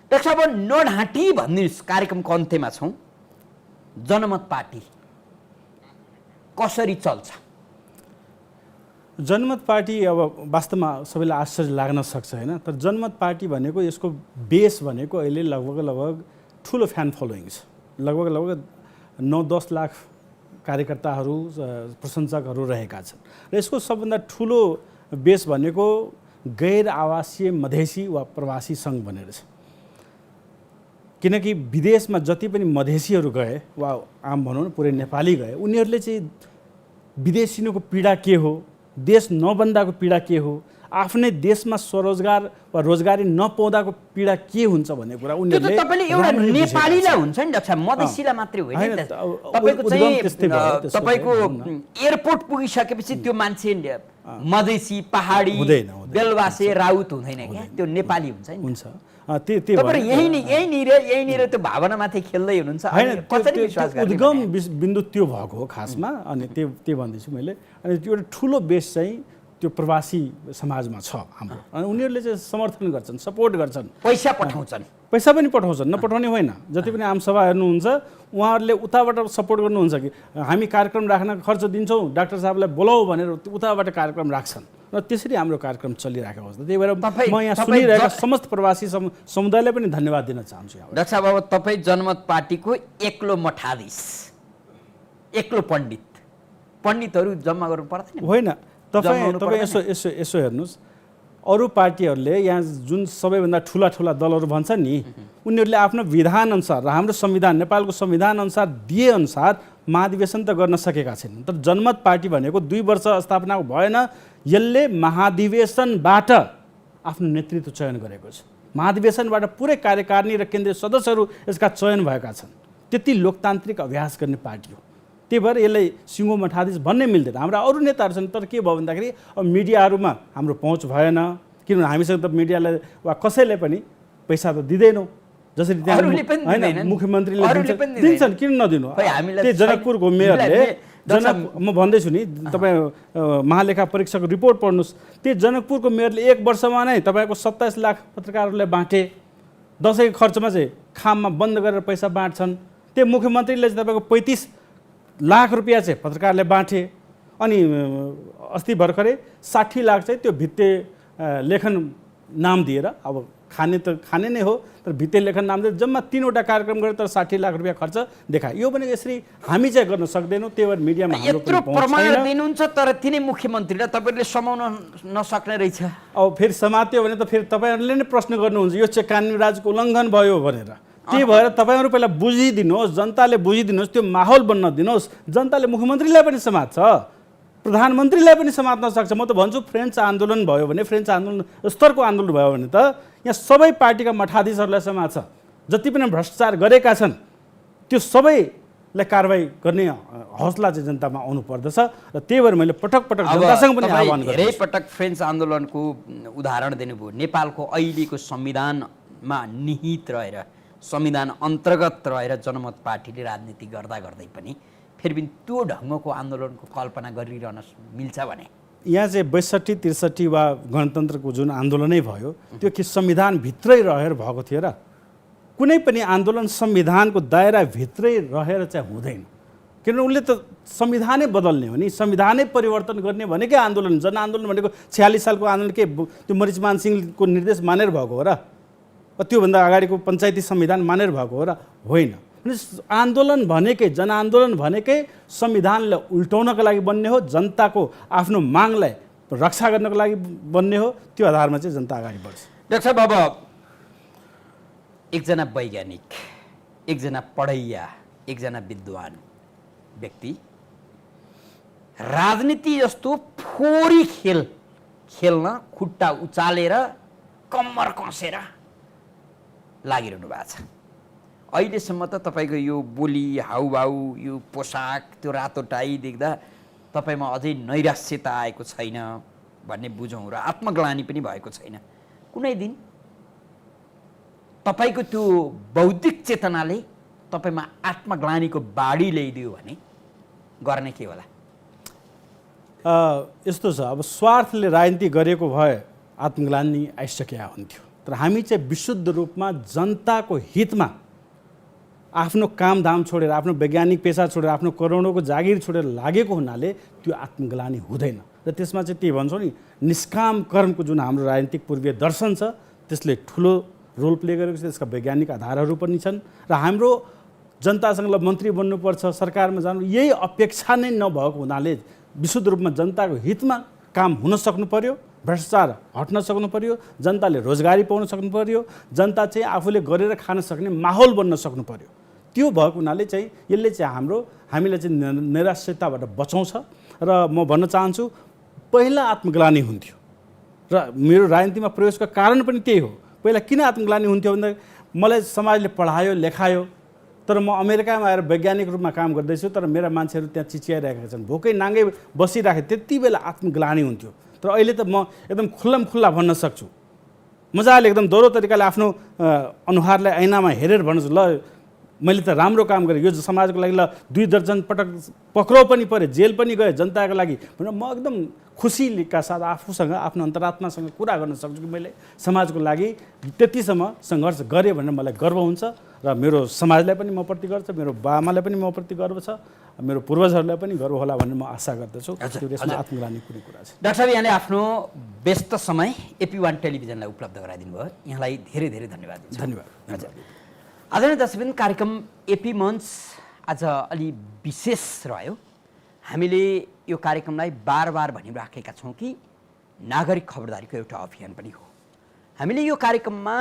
डाक्टर साहब, नढाँटी भन्नुहोस्, कार्यक्रमको अन्त्यमा छौँ। जनमत पार्टी कसरी चल्छ? जनमत पार्टी अब वास्तवमा सबैलाई आश्चर्य लाग्न सक्छ होइन, तर जनमत पार्टी भनेको, यसको बेस भनेको अहिले लगभग ठुलो फ्यान फलोइङ छ। लगभग 9-10 लाख कार्यकर्ताहरू, प्रशंसकहरू रहेका छन्। र यसको सबभन्दा ठुलो बेस भनेको गैर आवासीय मधेसी वा प्रवासी सङ्घ भनेर छ। किनकि विदेशमा जति पनि मधेसीहरू गए वा आम भनौँ न पुरै नेपाली गए, उनीहरूले चाहिँ विदेशीको पीडा के हो, देश नबन्दाको पीडा के हो, आफ्नै देशमा स्वरोजगार वा रोजगारी नपाउँदाको पीडा के हुन्छ भन्ने कुरा उनीहरूले तपाईँले एउटा नेपालीलाई हुन्छ नि डाक्टर, मधेसीलाई मात्रै होइन। तपाईँको चाहिँ तपाईँको एयरपोर्ट पुगिसकेपछि त्यो मान्छे मधेसी, पहाडी, बेलवासे, राउत हुँदैन क्या, त्यो नेपाली हुन्छ नि। हुन्छ यहीँनिर त्यो भावनामाथि खेल्दै हुनुहुन्छ। उद्गम बिन्दु त्यो भएको हो खासमा। अनि त्यो भन्दैछु मैले। अनि त्यो एउटा ठुलो बेस चाहिँ त्यो प्रवासी समाजमा छ हाम्रो। अनि उनीहरूले चाहिँ समर्थन गर्छन्, सपोर्ट गर्छन्, पैसा पठाउँछन्। पैसा पनि पठाउँछन्, नपठाउने होइन। जति पनि आम सभा हेर्नुहुन्छ, उहाँहरूले उताबाट सपोर्ट गर्नुहुन्छ कि हामी कार्यक्रम राख्न खर्च दिन्छौँ, डाक्टर साहबलाई बोलाऊ भनेर उताबाट कार्यक्रम राख्छन्। र त्यसरी हाम्रो कार्यक्रम चलिरहेको अवस्था। त्यही भएर म यहाँ सुनिरहेका समस्त प्रवासी समुदायलाई पनि धन्यवाद दिन चाहन्छु। डाक्टर साहब, अब तपाईँ जनमत पार्टीको एक्लो मठाधीश, एक्लो पण्डितहरू जम्मा गर्नु पर्दैन? होइन, तपाईँ यसो हेर्नुहोस्, अरू पार्टीहरूले यहाँ जुन सबैभन्दा ठुला दलहरू भन्छन् नि, उनीहरूले आफ्नो विधानअनुसार र हाम्रो संविधान, नेपालको संविधानअनुसार दिएअनुसार महाधिवेशन त गर्न सकेका छैनन्। तर जनमत पार्टी भनेको 2 वर्ष स्थापना भएन, यसले महाधिवेशनबाट आफ्नो नेतृत्व चयन गरेको छ। महाधिवेशनबाट पुरै कार्यकारिणी र केन्द्रीय सदस्यहरू यसका चयन भएका छन्। त्यति लोकतान्त्रिक अभ्यास गर्ने पार्टी हो। त्यही भएर यसलाई सिङ्गो मठाधीश भन्नै मिल्दैन। हाम्रा अरू नेताहरू छन्, तर के भयो भन्दाखेरि अब मिडियाहरूमा हाम्रो पहुँच भएन, किनभने हामीसँग त मिडियालाई वा कसैले पनि पैसा त दिँदैनौँ। जसरी अरूले पनि हैन दिँदैनन्। मुख्यमन्त्रीले अरूले पनि दिन्छन्, किन नदिनु? खै हामीलाई त्यो जनकपुरको मेयरले हामीलाई म भन्दैछु नि, तपाईँ महालेखा परीक्षकको रिपोर्ट पढ्नुहोस्। त्यो जनकपुरको मेयरले 1 वर्षमा नै तपाईँको 27 लाख पत्रकारहरूलाई बाँटे। दसैँको खर्चमा चाहिँ खाममा बन्द गरेर पैसा बाँड्छन्। त्यो मुख्यमन्त्रीले चाहिँ तपाईँको 35 लाख रुपियाँ चाहिँ पत्रकारले बाँटे। अनि अस्ति भर्खरै 60 लाख चाहिँ त्यो भित्ते लेखन नाम दिएर, अब खाने त खाने नै हो, तर भित्ते लेखन नाम दिएर जम्मा 3वटा कार्यक्रम गरेर तर 60 लाख रुपियाँ खर्च देखायो। यो पनि यसरी हामी चाहिँ गर्न सक्दैनौँ, त्यही भएर मिडियामा हाम्रो यत्रो पनि पहुँच प्रमाण छैन। दिनुहुन्छ तर तिनै मुख्यमन्त्रीलाई तपाईँले समाउन नसक्ने रहेछ। अब फेरि समात्यो भने त फेरि तपाईँहरूले नै प्रश्न गर्नुहुन्छ यो चाहिँ कानुनी राजको उल्लङ्घन भयो भनेर। त्यही भएर तपाईँहरू पहिला बुझिदिनुहोस्, जनताले बुझिदिनुहोस्, त्यो माहौल बन्न दिनुहोस्। जनताले मुख्यमन्त्रीलाई पनि समात्छ, प्रधानमन्त्रीलाई पनि समात्न सक्छ। म त भन्छु फ्रेन्च आन्दोलन भयो भने, फ्रेन्च आन्दोलन स्तरको आन्दोलन भयो भने त यहाँ सबै पार्टीका मठाधीशहरूलाई समात्छ। जति पनि भ्रष्टाचार गरेका छन् त्यो सबैलाई कारबाही गर्ने हौसला चाहिँ जनतामा आउनु पर्दछ। र त्यही भएर मैले पटक पटक जनतासँग पनि आह्वान गरेँ। धेरै पटक फ्रेन्च आन्दोलनको उदाहरण दिनुभयो। नेपालको अहिलेको संविधानमा निहित रहेर, संविधान अन्तर्गत रहेर जनमत पार्टीले राजनीति गर्दा गर्दै पनि फेरि पनि त्यो ढङ्गको आन्दोलनको कल्पना गरिरहन मिल्छ भने यहाँ चाहिँ 62-63 वा गणतन्त्रको जुन आन्दोलनै भयो त्यो कि संविधानभित्रै रहेर भएको थियो र? कुनै पनि आन्दोलन संविधानको दायराभित्रै रहेर चाहिँ हुँदैन। किनभने उसले त संविधानै बदल्ने हो नि, संविधानै परिवर्तन गर्ने भनेकै आन्दोलन। जनआन्दोलन भनेको 46 सालको आन्दोलन के त्यो मरिचमान सिंहको निर्देश मानेर भएको हो र? त्योभन्दा अगाडिको पञ्चायती संविधान मानेर भएको हो र? होइन। आन्दोलन भनेकै, जनआन्दोलन भनेकै संविधानलाई उल्टाउनको लागि बन्ने हो, जनताको आफ्नो मागलाई रक्षा गर्नको लागि बन्ने हो। त्यो आधारमा चाहिँ जनता अगाडि बढ्छ। डाक्टर साहब, अब एकजना वैज्ञानिक, एकजना पढैया, एकजना विद्वान व्यक्ति राजनीति जस्तो फोरी खेल खेल्न खुट्टा उचालेर कम्मर कसेर लागिरहनु भएको छ। अहिलेसम्म त तपाईँको यो बोली, हाउभाउ, यो पोसाक, त्यो रातो टाई देख्दा तपाईँमा अझै नैराश्यता आएको छैन भन्ने बुझौँ र आत्मग्लानी पनि भएको छैन। कुनै दिन तपाईँको त्यो बौद्धिक चेतनाले तपाईँमा आत्मग्लानीको बाढी ल्याइदियो भने गर्ने के होला? यस्तो छ, अब स्वार्थले राजनीति गरेको भए आत्मग्लानी आइसकेका हुन्थ्यो। तर हामी चाहिँ विशुद्ध रूपमा जनताको हितमा आफ्नो कामधाम छोडेर, आफ्नो वैज्ञानिक पेसा छोडेर, आफ्नो करोडौँको जागिर छोडेर लागेको हुनाले त्यो आत्मग्लानी हुँदैन। र त्यसमा चाहिँ त्यही भन्छौँ नि, निष्काम कर्मको जुन हाम्रो राजनीतिक पूर्वीय दर्शन छ त्यसले ठुलो रोल प्ले गरेको छ। त्यसका वैज्ञानिक आधारहरू पनि छन्। र हाम्रो जनतासँग मन्त्री बन्नुपर्छ, सरकारमा जानु, यही अपेक्षा नै नभएको हुनाले विशुद्ध रूपमा जनताको हितमा काम हुन सक्नु पर्यो, भ्रष्टाचार हट्न सक्नु पर्यो, जनताले रोजगारी पाउन सक्नु पर्यो, जनता चाहिँ आफूले गरेर खान सक्ने माहौल बन्न सक्नु पर्यो। त्यो भएको हुनाले चाहिँ यसले चाहिँ हामीलाई चाहिँ निराश्यताबाट बचाउँछ। र म भन्न चाहन्छु पहिला आत्मग्लानी हुन्थ्यो र मेरो राजनीतिमा प्रवेशको कारण पनि त्यही हो। पहिला किन आत्मग्लानी हुन्थ्यो भन्दा मलाई समाजले पढायो, लेखायो, तर म अमेरिकामा आएर वैज्ञानिक रूपमा काम गर्दैछु, तर मेरा मान्छेहरू त्यहाँ चिच्याइरहेका छन्, भोकै नाङ्गै बसिराखे, त्यति बेला आत्मग्लानी हुन्थ्यो। तर अहिले त म एकदम खुल्लमखुल्ला भन्न सक्छु, मजाले एकदम दोहोरो तरिकाले आफ्नो अनुहारलाई ऐनामा हेरेर भन्छु, ल मैले त राम्रो काम गरेँ, यो समाजको लागि, ल 2 दर्जन पटक पक्राउ पनि परे, जेल पनि गएँ जनताको लागि भनेर म एकदम खुसीका साथ आफूसँग, आफ्नो अन्तरात्मासँग कुरा गर्न सक्छु कि मैले समाजको लागि त्यतिसम्म सङ्घर्ष गरेँ भनेर मलाई गर्व हुन्छ। र मेरो समाजलाई पनि म प्रति गर्छ, मेरो बाआमालाई पनि म प्रति गर्व छ, मेरो पूर्वजहरूलाई पनि गर्व होला भनेर म आशा गर्दछु। त्यो यसमा आत्मग्लानी कुनै कुरा छ। डाक्टर साहब, यहाँले आफ्नो व्यस्त समय AP1 टेलिभिजनलाई उपलब्ध गराइदिनु भयो, यहाँलाई धेरै धेरै धन्यवाद दिन्छु। धन्यवाद। हजुर। आदरणीय दर्शकवृन्द, कार्यक्रम AP मञ्च आज अलि विशेष रह्यो। हामीले यो कार्यक्रमलाई बार बार भनिराखेका छौँ कि नागरिक खबरदारीको एउटा अभियान पनि हो। हामीले यो कार्यक्रममा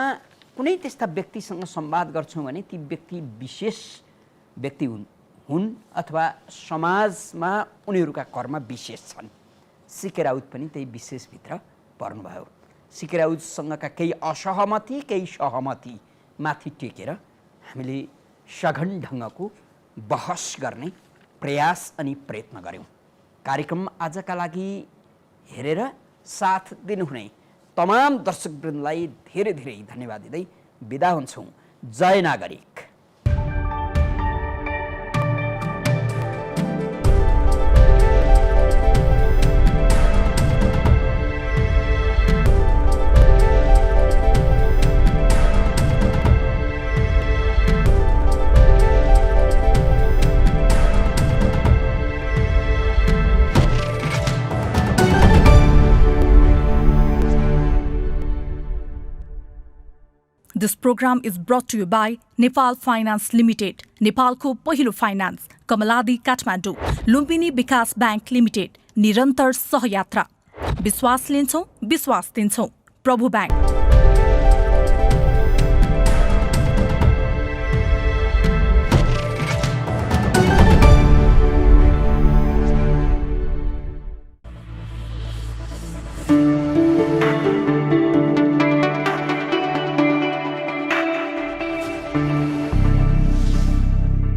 कुनै त्यस्ता व्यक्तिसँग संवाद गर्छौँ भने ती व्यक्ति विशेष व्यक्ति हुन् अथवा समाजमा उनीहरूका कर्म विशेष छन्। सीके राउत पनि त्यही विशेषभित्र पर्नुभयो। सीके राउतसँगका केही असहमति, केही सहमति माथि टेकेर हामीले सघन ढङ्गको बहस गर्ने प्रयास अनि प्रयत्न गऱ्यौँ। कार्यक्रम आजका लागि हेरेर साथ दिनुहुने तमाम दर्शकवृन्दलाई धेरै धेरै धन्यवाद दिँदै बिदा हुन्छौँ। जय नागरिक। This program is brought to you by Nepal Finance Limited, नेपालको पहिलो फाइनान्स, कमलादी काठमाडौँ, लुम्बिनी विकास बैंक लिमिटेड, निरन्तर सहयात्रा। विश्वास लिन्छौं, विश्वास दिन्छौं। प्रभु बैंक।